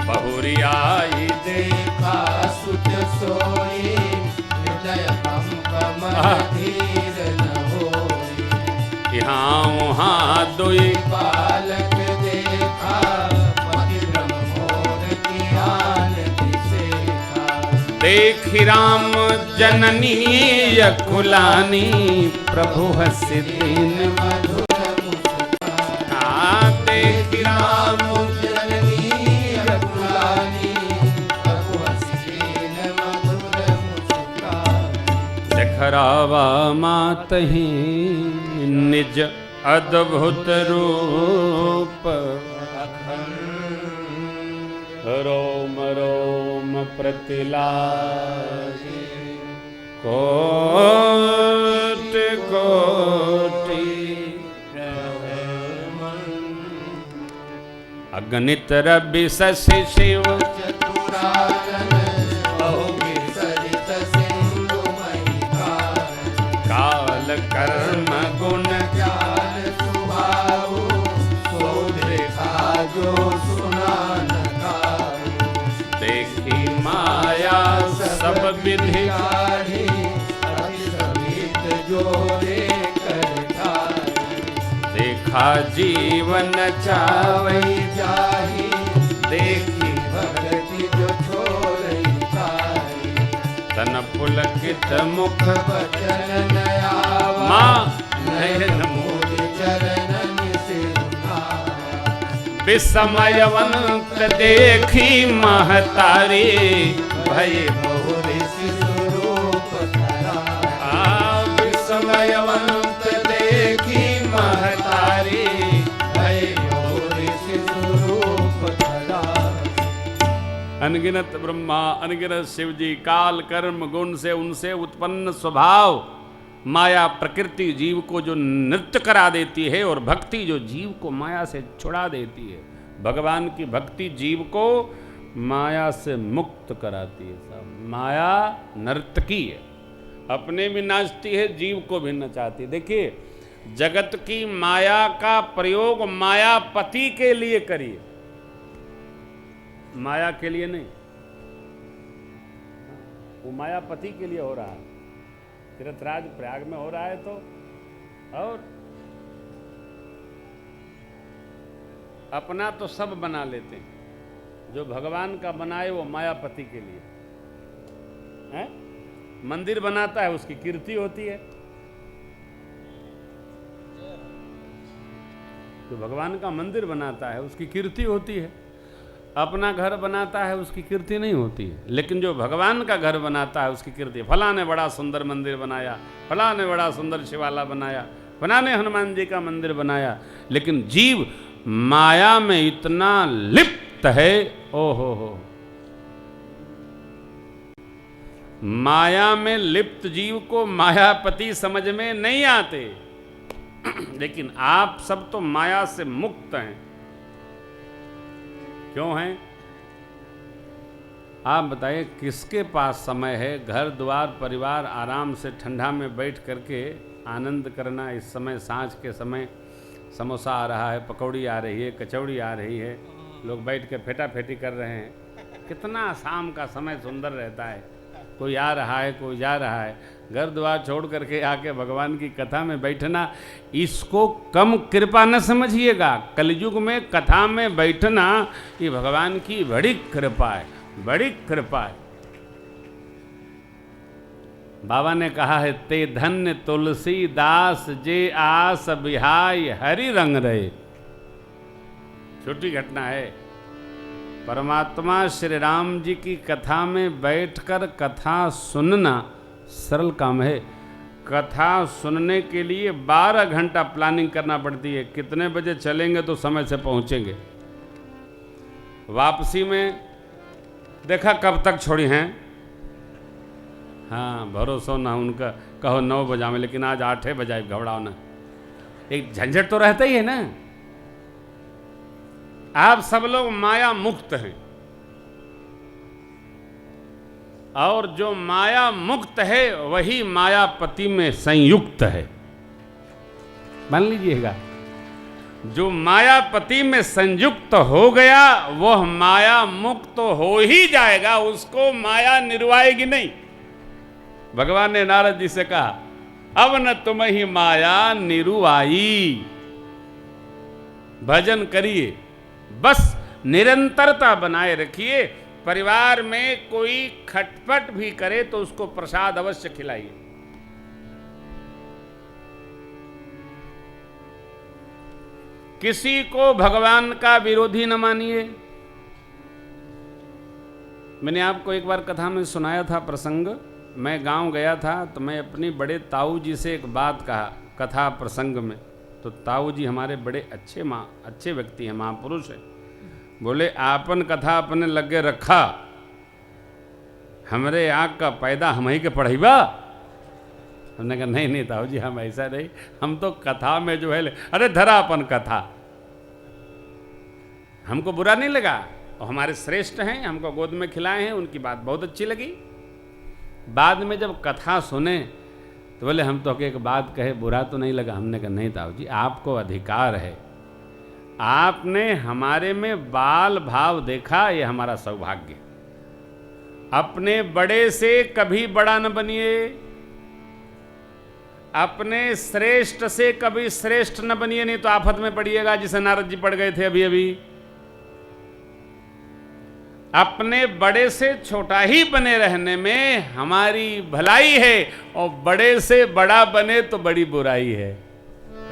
बहुरी आई देखा सुत सोई, हृदय कंप धीर न होई, यहाँ वहाँ दुई बालक देखा, पति ब्रह्मोर की हाल दिसेखा, देखि राम जननी यकुलानी, प्रभु हसि दीन मधुर मुस्कान, देखि राम जननी यकुलानी, प्रभु हसि दीन मधुर मुस्कान, देखरावा मातहि निज अद्भुत रूप, रोम रोम प्रतिलागे कोटि कोटि अगणित रवि शशि शिव काल कर्म गुण ज्ञान स्वभाव सो देखा जो सुना न गाओ। देखी माया सब विधि जो देखा जीवन चावई जाही देखी भक्ति जो छोड़ई ताही तन पुलकित मुख बचन नयावा माँ नयन मोद चरणन सिरुना विस्मयवंत देखी महतारी भय बहुरी स्वरूप धरा विस्मयवंत देखी महतारी भय बहुरी स्वरूप धरा। अनगिनत ब्रह्मा अनगिनत शिव जी काल कर्म गुण से उनसे उत्पन्न स्वभाव माया प्रकृति जीव को जो नृत्य करा देती है और भक्ति जो जीव को माया से छुड़ा देती है। भगवान की भक्ति जीव को माया से मुक्त कराती है। सब माया नर्तकी है, अपने भी नाचती है जीव को भी नचाती है। देखिए जगत की माया का प्रयोग मायापति के लिए करिए, माया के लिए नहीं। वो मायापति के लिए हो रहा है। तीर्थराज प्रयाग में हो रहा है तो और अपना तो सब बना लेते हैं, जो भगवान का बनाए वो मायापति के लिए है। मंदिर बनाता है उसकी कीर्ति होती है, जो भगवान का मंदिर बनाता है उसकी कीर्ति होती है। अपना घर बनाता है उसकी कीर्ति नहीं होती है, लेकिन जो भगवान का घर बनाता है उसकी कीर्ति। फला ने बड़ा सुंदर मंदिर बनाया, फला ने बड़ा सुंदर शिवाला बनाया, फला ने हनुमान जी का मंदिर बनाया, लेकिन जीव माया में इतना लिप्त है। ओ हो माया में लिप्त जीव को मायापति समझ में नहीं आते। लेकिन आप सब तो माया से मुक्त हैं। क्यों हैं? आप बताइए किसके पास समय है घर द्वार परिवार आराम से ठंडा में बैठ करके आनंद करना। इस समय सांझ के समय समोसा आ रहा है, पकौड़ी आ रही है, कचौड़ी आ रही है, लोग बैठ कर फेटा फेटी कर रहे हैं। कितना शाम का समय सुंदर रहता है। कोई आ रहा है कोई जा रहा है, घर द्वार छोड़ करके आके भगवान की कथा में बैठना, इसको कम कृपा न समझिएगा। कलयुग में कथा में बैठना ये भगवान की बड़ी कृपा है, बड़ी कृपा है। बाबा ने कहा है ते धन्य तुलसीदास जे आस बिहाय हरि रंग रहे। छोटी घटना है। परमात्मा श्री राम जी की कथा में बैठकर कथा सुनना सरल काम है। कथा सुनने के लिए 12 घंटा प्लानिंग करना पड़ती है। कितने बजे चलेंगे तो समय से पहुंचेंगे। वापसी में देखा कब तक छोड़ी हैं। हाँ भरोसा ना उनका, कहो 9 बजा में, लेकिन आज 8 बजाए घबराओ ना। एक झंझट तो रहता ही है ना। आप सब लोग माया मुक्त हैं, और जो माया मुक्त है वही मायापति में संयुक्त है। मान लीजिएगा, जो मायापति में संयुक्त हो गया वह माया मुक्त तो हो ही जाएगा, उसको माया निर्वाएगी नहीं। भगवान ने नारद जी से कहा अब न तुम ही माया निरुआई। भजन करिए, बस निरंतरता बनाए रखिए। परिवार में कोई खटपट भी करे तो उसको प्रसाद अवश्य खिलाइए। किसी को भगवान का विरोधी न मानिए। मैंने आपको एक बार कथा में सुनाया था प्रसंग। मैं गांव गया था तो मैं अपने बड़े ताऊ जी से एक बात कहा कथा प्रसंग में। तो ताऊ जी हमारे बड़े अच्छे व्यक्ति हैं, महापुरुष हैं। बोले आपन कथा अपने लगे रखा, हमरे आँख का पैदा हम ही के पढ़ेबा। हमने कहा नहीं नहीं ताऊ जी, हम ऐसा नहीं, हम तो कथा में जो है, अरे धरा अपन कथा, हमको बुरा नहीं लगा, और हमारे श्रेष्ठ हैं, हमको गोद में खिलाए हैं, उनकी बात बहुत अच्छी लगी। बाद में जब कथा सुने तो बोले हम तो एक बात कहे, बुरा तो नहीं लगा। हमने कहा नहीं ताऊ जी, आपको अधिकार है, आपने हमारे में बाल भाव देखा, ये हमारा सौभाग्य। अपने बड़े से कभी बड़ा न बनिए, अपने श्रेष्ठ से कभी श्रेष्ठ न बनिए, नहीं तो आफत में पड़िएगा, जिसे नारद जी पड़ गए थे अभी अभी। अपने बड़े से छोटा ही बने रहने में हमारी भलाई है, और बड़े से बड़ा बने तो बड़ी बुराई है।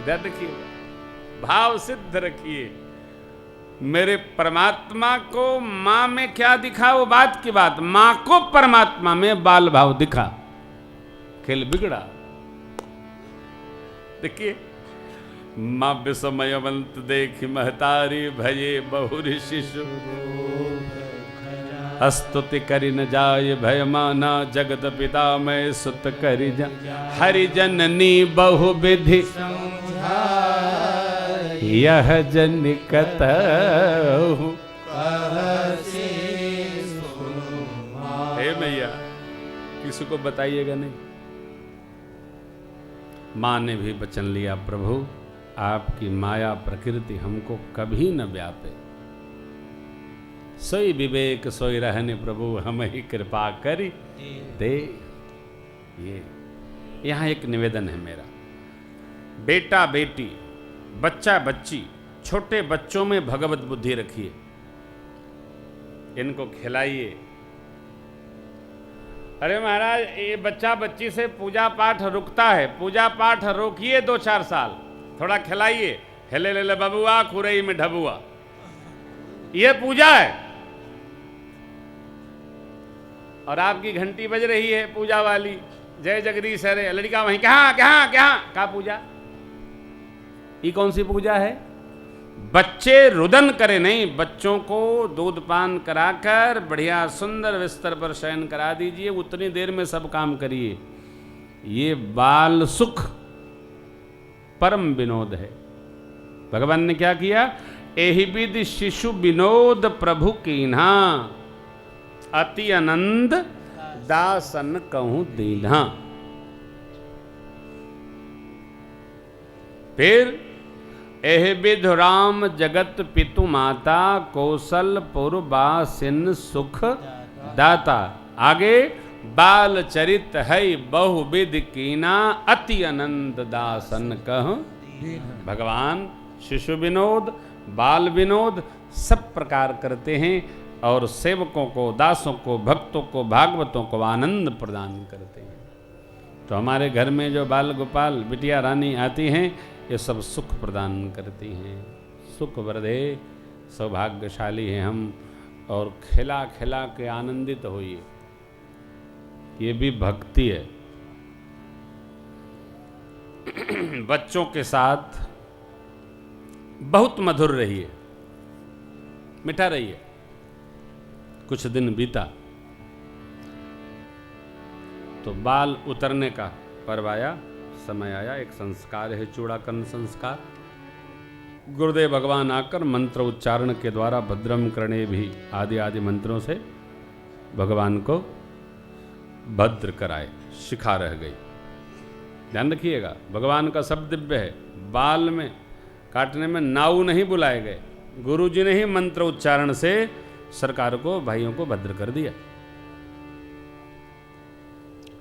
ध्यान रखिएगा, भाव सिद्ध रखिए। मेरे परमात्मा को मां में क्या दिखा, वो बात की बात, मां को परमात्मा में बाल भाव दिखा, खेल बिगड़ा। देखिए, मां विस्मयवंत देखी महतारी, भये बहुरी शिशु, स्तुति करि न जाय भय माना, जगत पिता मैं सुत करि जा, हरि जननी बहु विधि यह जनिकत। हे मैया, किसी को बताइएगा नहीं। माँ ने भी वचन लिया, प्रभु आपकी माया प्रकृति हमको कभी न व्यापे, सोई विवेक सोई रहने प्रभु हम ही कृपा करी दे। ये यहाँ एक निवेदन है मेरा, बेटा बेटी, बच्चा बच्ची, छोटे बच्चों में भगवत बुद्धि रखिए, इनको खिलाइए। अरे महाराज, ये बच्चा बच्ची से पूजा पाठ रुकता है, पूजा पाठ रोकिए 2-4 साल, थोड़ा खिलाइए। हेले ले ले बबुआ, खुरई में ढबुआ, ये पूजा है। और आपकी घंटी बज रही है पूजा वाली, जय जगदीश हरे, लड़का वहीं कहाँ कहाँ कहाँ का पूजा, ये कौन सी पूजा है? बच्चे रुदन करे नहीं, बच्चों को दूध पान कराकर बढ़िया सुंदर बिस्तर पर शयन करा दीजिए, उतनी देर में सब काम करिए। ये बाल सुख परम विनोद है। भगवान ने क्या किया? एहि विधि शिशु विनोद प्रभु कीन्हा, अति आनंद दासन कहूं दीन्हा। फिर एह विधु राम जगत पितु माता, कौशलपुर बासिन सुख दाता। आगे बाल चरित है बहुविध कीना, अति आनंद दासन कह। भगवान शिशु विनोद, बाल विनोद सब प्रकार करते हैं, और सेवकों को, दासों को, भक्तों को, भागवतों को आनंद प्रदान करते हैं। तो हमारे घर में जो बाल गोपाल बिटिया रानी आती हैं, ये सब सुख प्रदान करती हैं। सुख वर्धे, सौभाग्यशाली हैं हम, और खिला खिला के आनंदित होइए, ये भी भक्ति है। बच्चों के साथ बहुत मधुर रहिए, मिठा रहिए। कुछ दिन बीता तो बाल उतरने का पर्व आया, समय आया, एक संस्कार है चूड़ाकरण संस्कार। गुरुदेव भगवान आकर मंत्र उच्चारण के द्वारा भद्रम करणे भी आदि आदि मंत्रों से भगवान को भद्र कराए, शिखा रह गई। ध्यान रखिएगा, भगवान का शब्द दिव्य है। बाल में काटने में नाऊ नहीं बुलाए गए, गुरु जी ने ही मंत्र उच्चारण से सरकार को, भाइयों को भद्र कर दिया।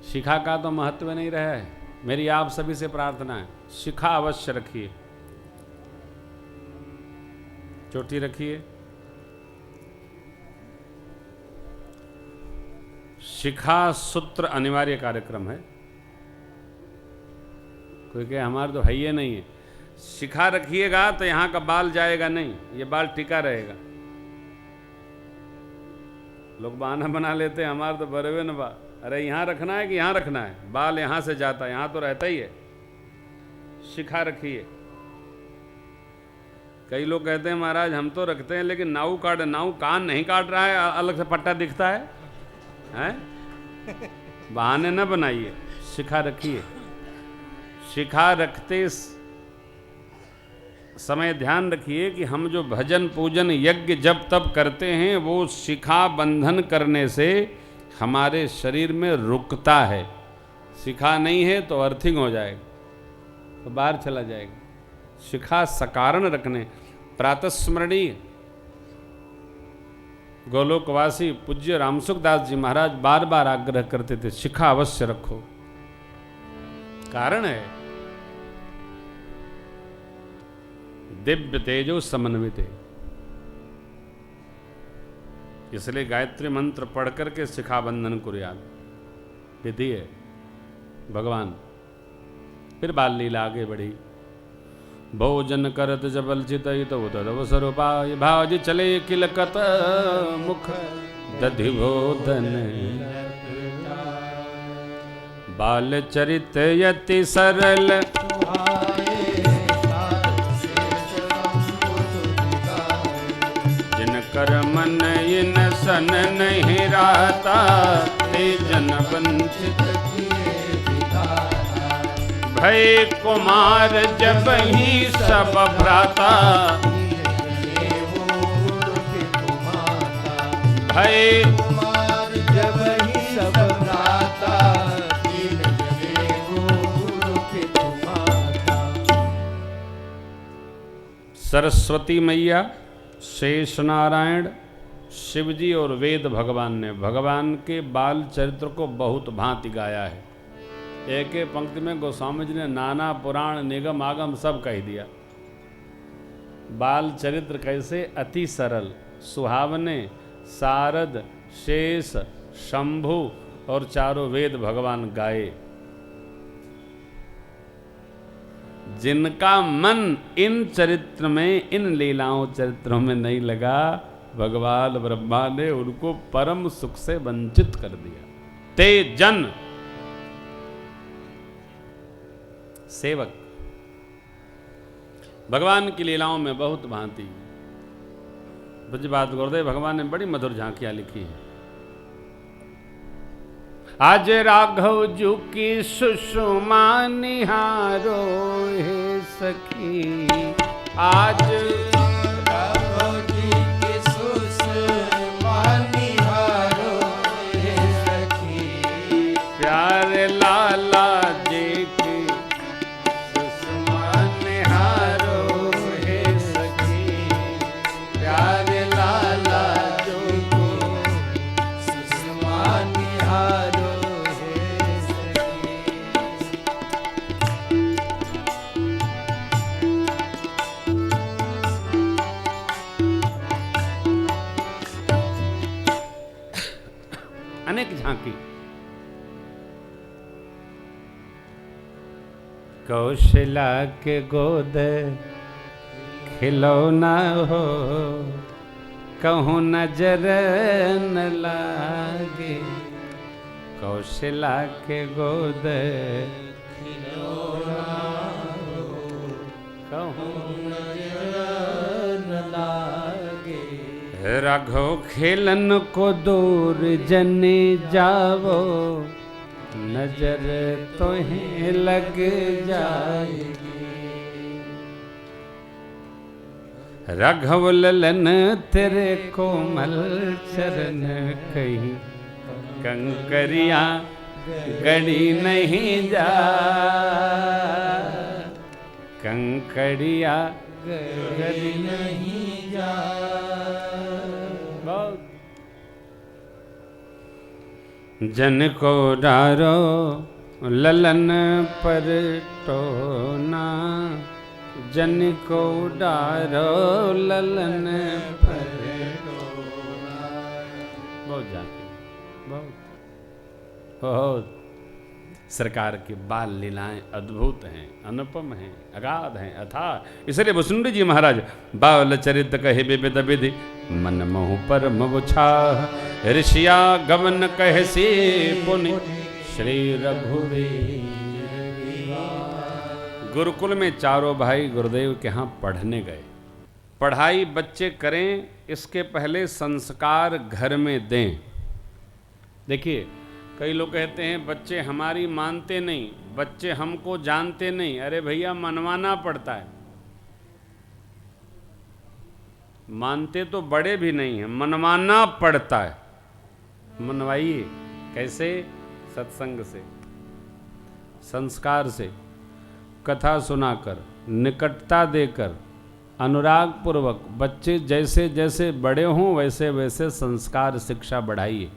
शिखा का तो महत्व नहीं रहा है। मेरी आप सभी से प्रार्थना है, शिखा अवश्य रखिए, चोटी रखिए। शिखा सूत्र अनिवार्य कार्यक्रम है। कोई कहे हमारे तो है ही नहीं है। शिखा रखिएगा तो यहां का बाल जाएगा नहीं, ये बाल टिका रहेगा। लोग बहाना बना लेते हैं, हमारे तो बरवे न बा, अरे यहाँ रखना है कि यहाँ रखना है, बाल यहाँ से जाता है, यहाँ तो रहता ही है। शिखा रखिए। कई लोग कहते हैं महाराज हम तो रखते हैं, लेकिन नाऊ काट, नाऊ कान नहीं काट रहा है, अलग से पट्टा दिखता है, हैं? बहाने न बनाइए, शिखा रखिए। शिखा रखते समय ध्यान रखिए कि हम जो भजन पूजन यज्ञ जब तब करते हैं वो शिखा बंधन करने से हमारे शरीर में रुकता है। शिखा नहीं है तो अर्थिंग हो जाएगा, तो बाहर चला जाएगा। शिखा सकारण रखने, प्रातस्मरणीय गोलोकवासी पूज्य रामसुखदास जी महाराज बार बार आग्रह करते थे, शिखा अवश्य रखो। कारण है दिव्य तेजो समन्वित, इसलिए गायत्री मंत्र पढ़ करके शिखा बंधन कुर्यात् विधि है भगवान। फिर बाल लीला आगे बढ़ी। भोजन करत जबल चितई तो तदवसर पाय, भाज चले किलकत मुख दधि बोधन। बाल चरित यति सरल, जिनकर मन इन सन नहीं रहता, ते जन वंचित भय कुमार जब ही सब भ्राता। भय कुमार जब ही सब भ्राता, सरस्वती मैया, शेष नारायण, शिवजी और वेद भगवान ने भगवान के बाल चरित्र को बहुत भांति गाया है। एक एक पंक्ति में गोस्वामी जी ने नाना पुराण निगम आगम सब कह दिया। बाल चरित्र कैसे? अति सरल, सुहावने, शारद, शेष, शंभु और चारों वेद भगवान गाए। जिनका मन इन चरित्र में, इन लीलाओं चरित्रों में नहीं लगा, भगवान ब्रह्मा ने उनको परम सुख से वंचित कर दिया। ते जन सेवक, भगवान की लीलाओं में बहुत भांति। ब्रजबात गुरुदेव भगवान ने बड़ी मधुर झांकियां लिखी हैं। आज राघव जू की सुषमा निहारो हे सखी, आज राघव जी की सुषमा निहारो हे सखी, प्यारे लाला जी की सुषमा निहारो हे सखी, प्यारे लाला जी की सुषमा निहारो। अनेक झांकी। कौशला के गोद खिलौना हो, कहूँ नजर न लागे। कौशला के गोद खिलौना हो, कहूँ नजर न लागे। राघव खेलन को दूर जने जावो, नजर तोहें लग जाएगी। राघव ललन तेरे कोमल चरण कहीं, कंकरिया गड़ी नहीं जा, कंकरिया गड़ी नहीं जा। जन को डारो ललन पर टोना, जन को डारो ललन पर टोना। बहुत जाती, बहुत सरकार की बाल लीलाएं अद्भुत हैं, अनुपम हैं, अगाध हैं, अथाह। इसलिए वसुंधरा जी महाराज बाल चरित कहे विविध विधि, मन मोह पर मोछा, ऋषिया गमन कहे से पुनि श्री रघुवीर। गुरुकुल में चारों भाई गुरुदेव के यहाँ पढ़ने गए। पढ़ाई बच्चे करें, इसके पहले संस्कार घर में दें। देखिए, कई लोग कहते हैं बच्चे हमारी मानते नहीं, बच्चे हमको जानते नहीं। अरे भैया, मनवाना पड़ता है। मानते तो बड़े भी नहीं हैं, मनवाना पड़ता है। मनवाइए। कैसे? सत्संग से, संस्कार से, कथा सुनाकर, निकटता देकर, अनुराग पूर्वक। बच्चे जैसे जैसे बड़े हों वैसे वैसे संस्कार शिक्षा बढ़ाइए।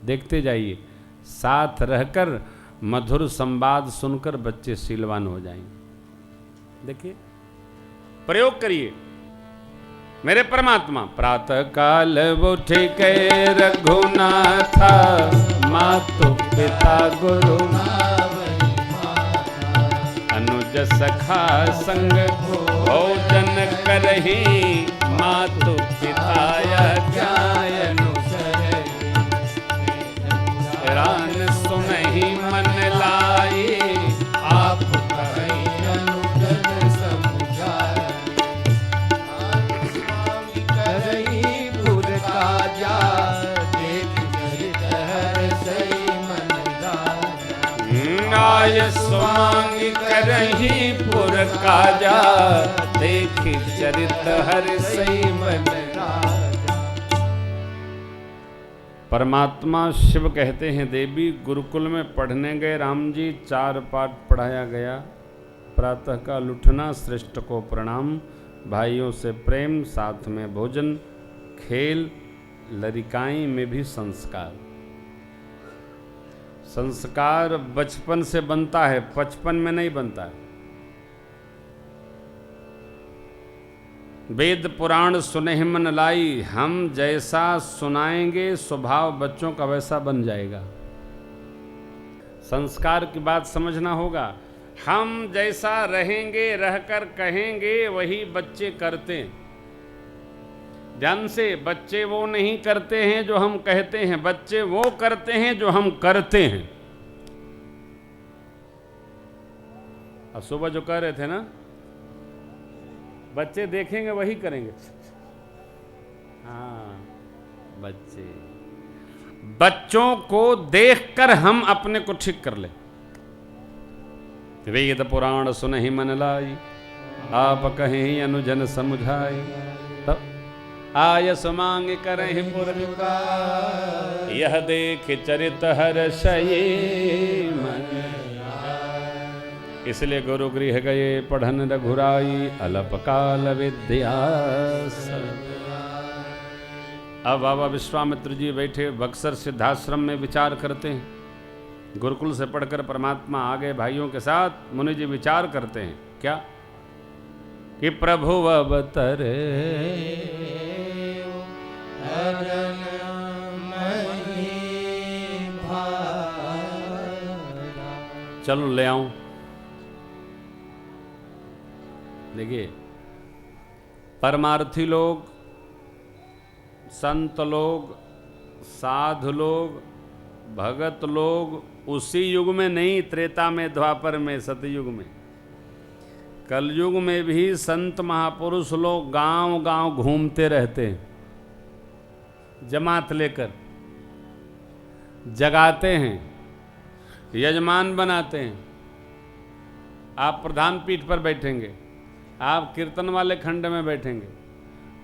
देखते जाइए, साथ रहकर मधुर संवाद सुनकर बच्चे शीलवान हो जाएंगे। देखिए, प्रयोग करिए। मेरे परमात्मा प्रातः काल उठे के रघुनाथा, मातु पिता गुरु अनुज सखा संग भोजन करही, मातु पिता ज्ञान रान सुनहि मन लाई, आप कहीं अनुजन समुझाय। करही पुर काजा, देख चरित हर सही मन दाया। आय स्वांग करही पुर काजा, देख चरित हर सही मन दाया। परमात्मा शिव कहते हैं, देवी गुरुकुल में पढ़ने गए राम जी, 4 पाठ पढ़ाया गया। प्रातः का उठना, श्रेष्ठ को प्रणाम, भाइयों से प्रेम, साथ में भोजन, खेल, लड़िकाई में भी संस्कार। संस्कार बचपन से बनता है, 55 में नहीं बनता है। वेद पुराण सुनहि मन लाई, हम जैसा सुनाएंगे स्वभाव बच्चों का वैसा बन जाएगा। संस्कार की बात समझना होगा। हम जैसा रहेंगे, रहकर कहेंगे, वही बच्चे करते हैं। ध्यान से, बच्चे वो नहीं करते हैं जो हम कहते हैं, बच्चे वो करते हैं जो हम करते हैं। अब सुबह जो कह रहे थे ना, बच्चे देखेंगे वही करेंगे। हाँ, बच्चों को देखकर हम अपने को ठीक कर ले। वेद पुराण सुनहि मन लाई, आप कहें अनुजन समुझाए। तब आयस मांग करहि पुर, यह देख चरित हर्षये मन। इसलिए गुरु गृह गए पढ़न रघुराई, अल्पकाल विद्या। अब बाबा विश्वामित्र जी बैठे बक्सर सिद्धाश्रम में विचार करते हैं। गुरुकुल से पढ़कर परमात्मा आ गए भाइयों के साथ। मुनि जी विचार करते हैं क्या कि प्रभु अवतरे चलो ले आऊं। देखिए, परमार्थी लोग, संत लोग, साधु लोग, भगत लोग उसी युग में नहीं, त्रेता में, द्वापर में, सतयुग में, कलयुग में भी संत महापुरुष लोग गांव गांव घूमते रहते हैं, जमात लेकर जगाते हैं, यजमान बनाते हैं। आप प्रधान पीठ पर बैठेंगे, आप कीर्तन वाले खंड में बैठेंगे,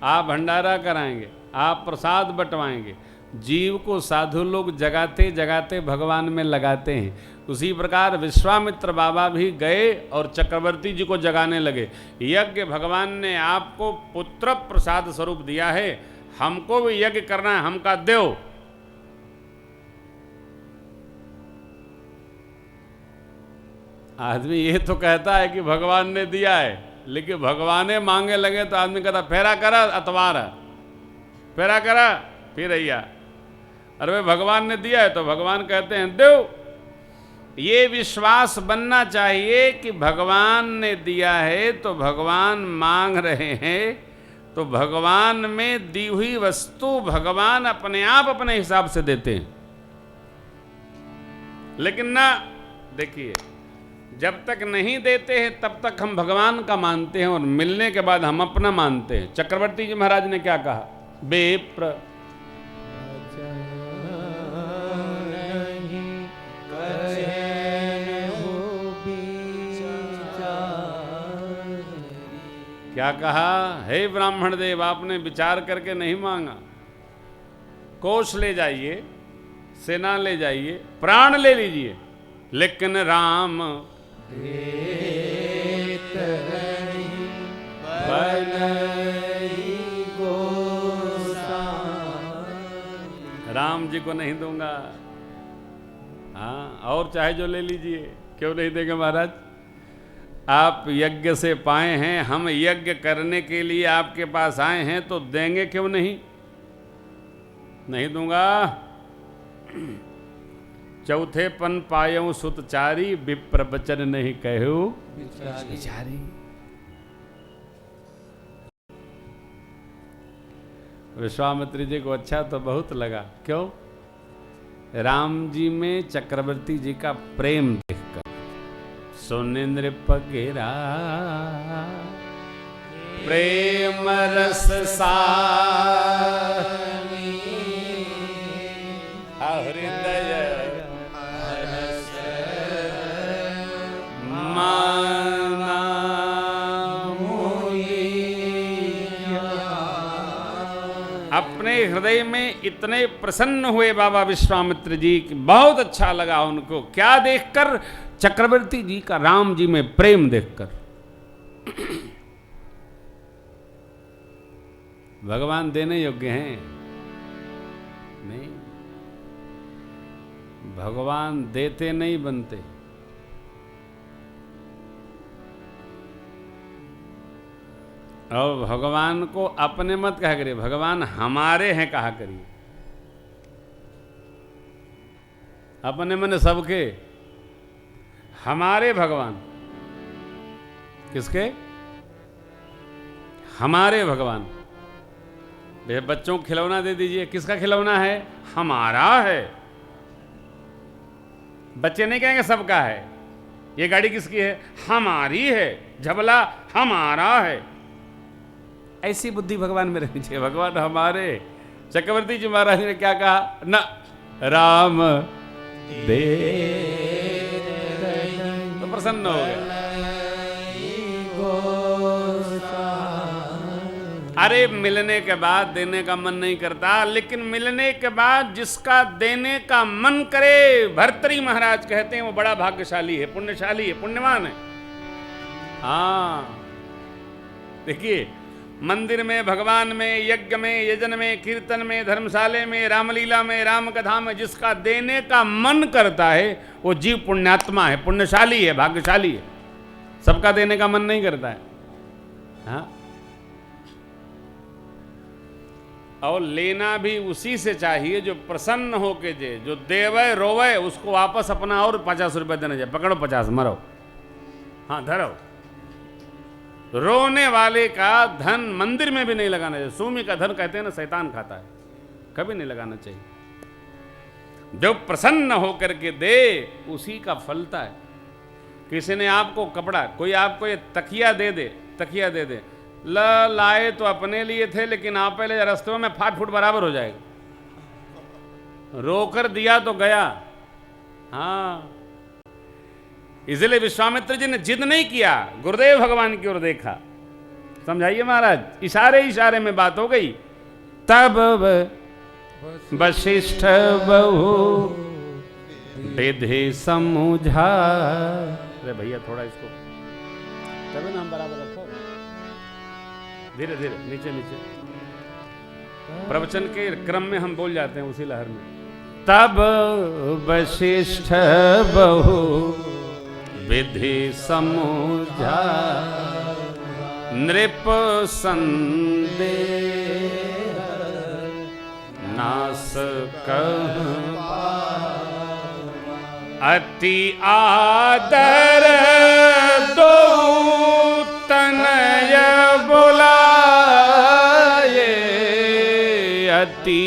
आप भंडारा कराएंगे, आप प्रसाद बंटवाएंगे। जीव को साधु लोग जगाते जगाते भगवान में लगाते हैं। उसी प्रकार विश्वामित्र बाबा भी गए और चक्रवर्ती जी को जगाने लगे। यज्ञ भगवान ने आपको पुत्र प्रसाद स्वरूप दिया है, हमको भी यज्ञ करना है, हमका देव। आदमी ये तो कहता है कि भगवान ने दिया है, लेकिन भगवाने मांगे लगे तो आदमी कहता फेरा करा अतवार, फेरा करा फिर अय्या। अरे भाई भगवान ने दिया है तो भगवान कहते हैं देव। ये विश्वास बनना चाहिए कि भगवान ने दिया है तो भगवान मांग रहे हैं, तो भगवान में दी हुई वस्तु भगवान अपने आप अपने हिसाब से देते हैं। लेकिन ना, देखिए, जब तक नहीं देते हैं तब तक हम भगवान का मानते हैं और मिलने के बाद हम अपना मानते हैं। चक्रवर्ती जी महाराज ने क्या कहा? बेप्र क्या कहा? हे ब्राह्मण देव, आपने विचार करके नहीं मांगा। कोष ले जाइए, सेना ले जाइए, प्राण ले लीजिए, लेकिन राम राम जी को नहीं दूंगा। हाँ, और चाहे जो ले लीजिए। क्यों नहीं देंगे महाराज? आप यज्ञ से पाए हैं, हम यज्ञ करने के लिए आपके पास आए हैं, तो देंगे क्यों नहीं? नहीं दूंगा। चौथे पन पायऊ सुतचारी, विप्र बचन नहीं कहू विचारी। विश्वामित्र जी को अच्छा तो बहुत लगा। क्यों? राम जी में चक्रवर्ती जी का प्रेम देखकर। सुनिंद्र पगेरा प्रेम रस सानी, हृदय माना अपने हृदय में इतने प्रसन्न हुए बाबा विश्वामित्र जी की, बहुत अच्छा लगा उनको। क्या देखकर? चक्रवर्ती जी का राम जी में प्रेम देखकर। भगवान देने योग्य हैं? नहीं, भगवान देते नहीं बनते। और भगवान को अपने मत कहा करिए, भगवान हमारे हैं कहा करिए। अपने मन सबके, हमारे भगवान। किसके? हमारे भगवान। बच्चों को खिलौना दे दीजिए, किसका खिलौना है? हमारा है। बच्चे नहीं कहेंगे सबका है। ये गाड़ी किसकी है? हमारी है। झबला हमारा है। ऐसी बुद्धि भगवान में रहनी चाहिए। भगवान हमारे। चक्रवर्ती जी महाराज ने क्या कहा? न राम दे, तो प्रसन्न हो गया। अरे मिलने के बाद देने का मन नहीं करता, लेकिन मिलने के बाद जिसका देने का मन करे, भर्तृहरि महाराज कहते हैं वो बड़ा भाग्यशाली है, पुण्यशाली है, पुण्यवान है। हाँ, देखिए, मंदिर में, भगवान में, यज्ञ में, यजन में, कीर्तन में, धर्मशाले में, रामलीला में, राम कथा में जिसका देने का मन करता है वो जीव पुण्यात्मा है, पुण्यशाली है, भाग्यशाली है। सबका देने का मन नहीं करता है। हाँ, और लेना भी उसी से चाहिए जो प्रसन्न होके दे। जो देवे रोवे उसको वापस अपना और 50 रुपए देना चाहिए। पकड़ो 50, मरो। हाँ, धरो। रोने वाले का धन मंदिर में भी नहीं लगाना चाहिए। सूमी का धन कहते हैं ना, शैतान खाता है, कभी नहीं लगाना चाहिए। जो प्रसन्न होकर के दे उसी का फलता है। किसी ने आपको कपड़ा, कोई आपको ये तकिया दे दे, तकिया दे दे, लाए तो अपने लिए थे, लेकिन आप पहले रास्ते में फाट फूट बराबर हो जाएगा। रोकर दिया तो गया। हाँ, इसलिए विश्वामित्र जी ने जिद नहीं किया, गुरुदेव भगवान की ओर देखा। समझाइए महाराज, इशारे इशारे में बात हो गई। तब वशिष्ठ बहु विधि समझा। अरे भैया थोड़ा इसको तब नाम बराबर रखो, धीरे धीरे, नीचे नीचे। प्रवचन के क्रम में हम बोल जाते हैं उसी लहर में। तब वशिष्ठ बहु विधि समझा, नृप संदेह नास कह, अति आदर दो तनय बुलाए, अति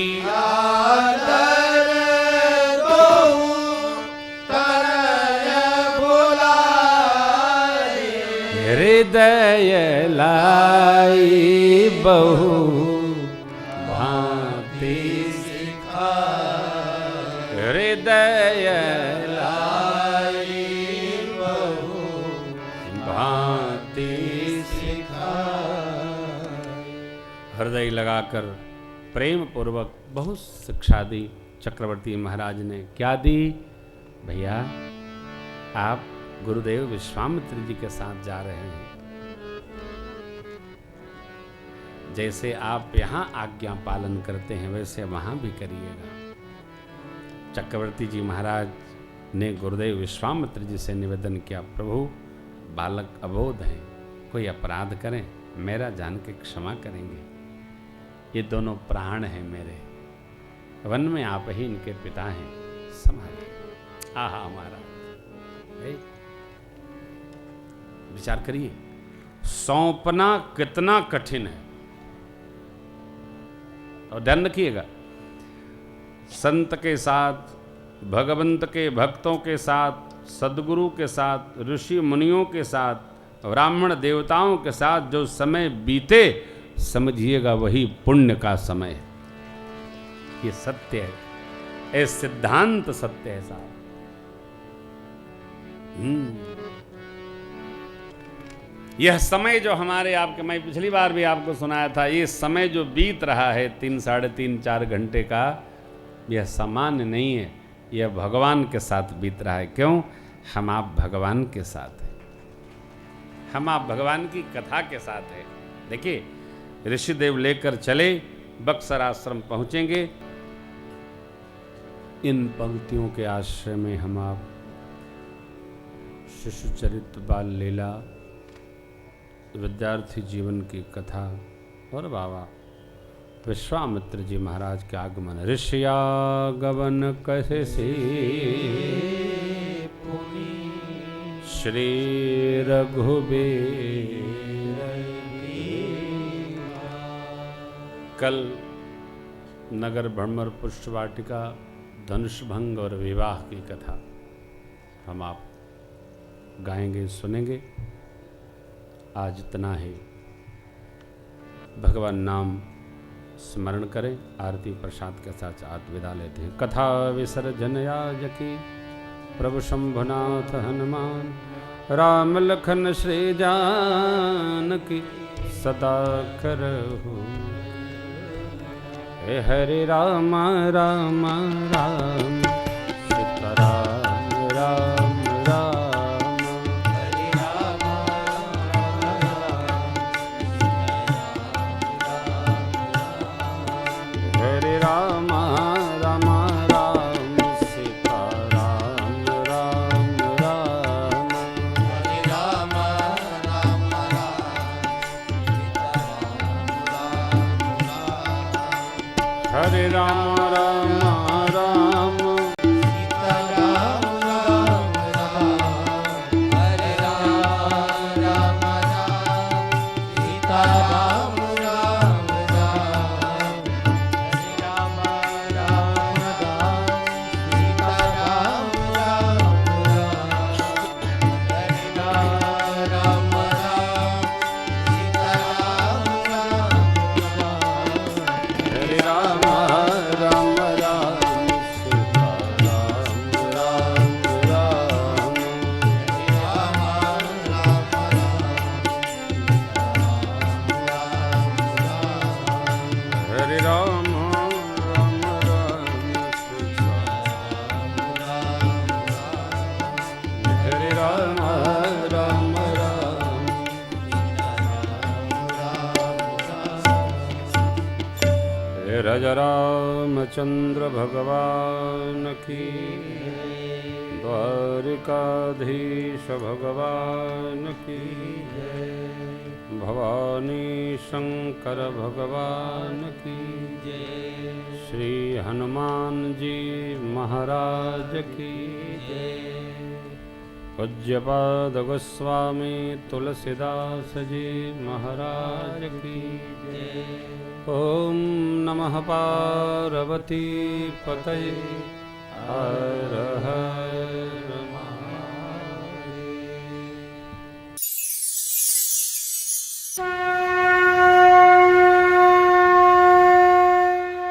हृदय लाई बहु भांति सिखा, हृदय लाई बहु भांति सिखा। हृदय लगाकर प्रेम पूर्वक बहुत शिक्षा दी। चक्रवर्ती महाराज ने क्या दी? भैया आप गुरुदेव विश्वामित्र जी के साथ जा रहे हैं, जैसे आप यहाँ आज्ञा पालन करते हैं वैसे वहाँ भी करिएगा। चक्रवर्ती जी महाराज ने गुरुदेव विश्वामित्र जी से निवेदन किया, प्रभु बालक अबोध हैं, कोई अपराध करें मेरा जान के क्षमा करेंगे। ये दोनों प्राण हैं मेरे, वन में आप ही इनके पिता हैं, संभालिए। आहा हमारा विचार करिए, सौंपना कितना कठिन है। और ध्यान रखिएगा, संत के साथ, भगवंत के भक्तों के साथ, सदगुरु के साथ, ऋषि मुनियों के साथ, ब्राह्मण देवताओं के साथ जो समय बीते, समझिएगा वही पुण्य का समय है। ये सत्य है, ये सिद्धांत सत्य है साहब। यह समय जो हमारे आपके, मैं पिछली बार भी आपको सुनाया था, ये समय जो बीत रहा है 3, साढ़े 3, 4 घंटे का, यह सामान्य नहीं है, यह भगवान के साथ बीत रहा है। क्यों? हम आप भगवान के साथ हैं, हम आप भगवान की कथा के साथ हैं। देखिए ऋषिदेव लेकर चले, बक्सर आश्रम पहुंचेंगे। इन पंक्तियों के आश्रय में हम आप शिशु चरित्र, बाल लीला, विद्यार्थी जीवन की कथा और बाबा विश्वामित्र जी महाराज के आगमन, ऋषियागमन कैसे से श्री रघुबीर। कल नगर भ्रमर, पुष्पवाटिका, धनुष भंग और विवाह की कथा हम आप गाएंगे, सुनेंगे। आज इतना ही। भगवान नाम स्मरण करें, आरती प्रसाद के साथ आज विदा लेते हैं। कथा विसर्जन आज की प्रभु शंभुनाथ हनुमान, राम लखन श्री जानकी सदा करहु। हरे राम राम राम सीताराम राम राम, हरे राम हरे राम राम राम सीताराम राम राम, हरे राम राम राम हरे राम राम राम सीता राम राम राम, हरे राम राम राम सीता राम राम राम, हरे राम राम राम सीता राम राम राम, हरे राम राम राम सीता राम राम राम, हरे राम राजा रामचंद्र भगवान की, द्वारिकाधीश भगवान की, भवानी शंकर भगवान की, श्री हनुमान जी महाराज की, पूज्यपाद गोस्वामी तुलसीदास जी महाराज की। ओम नमः पार्वती पतये हर हर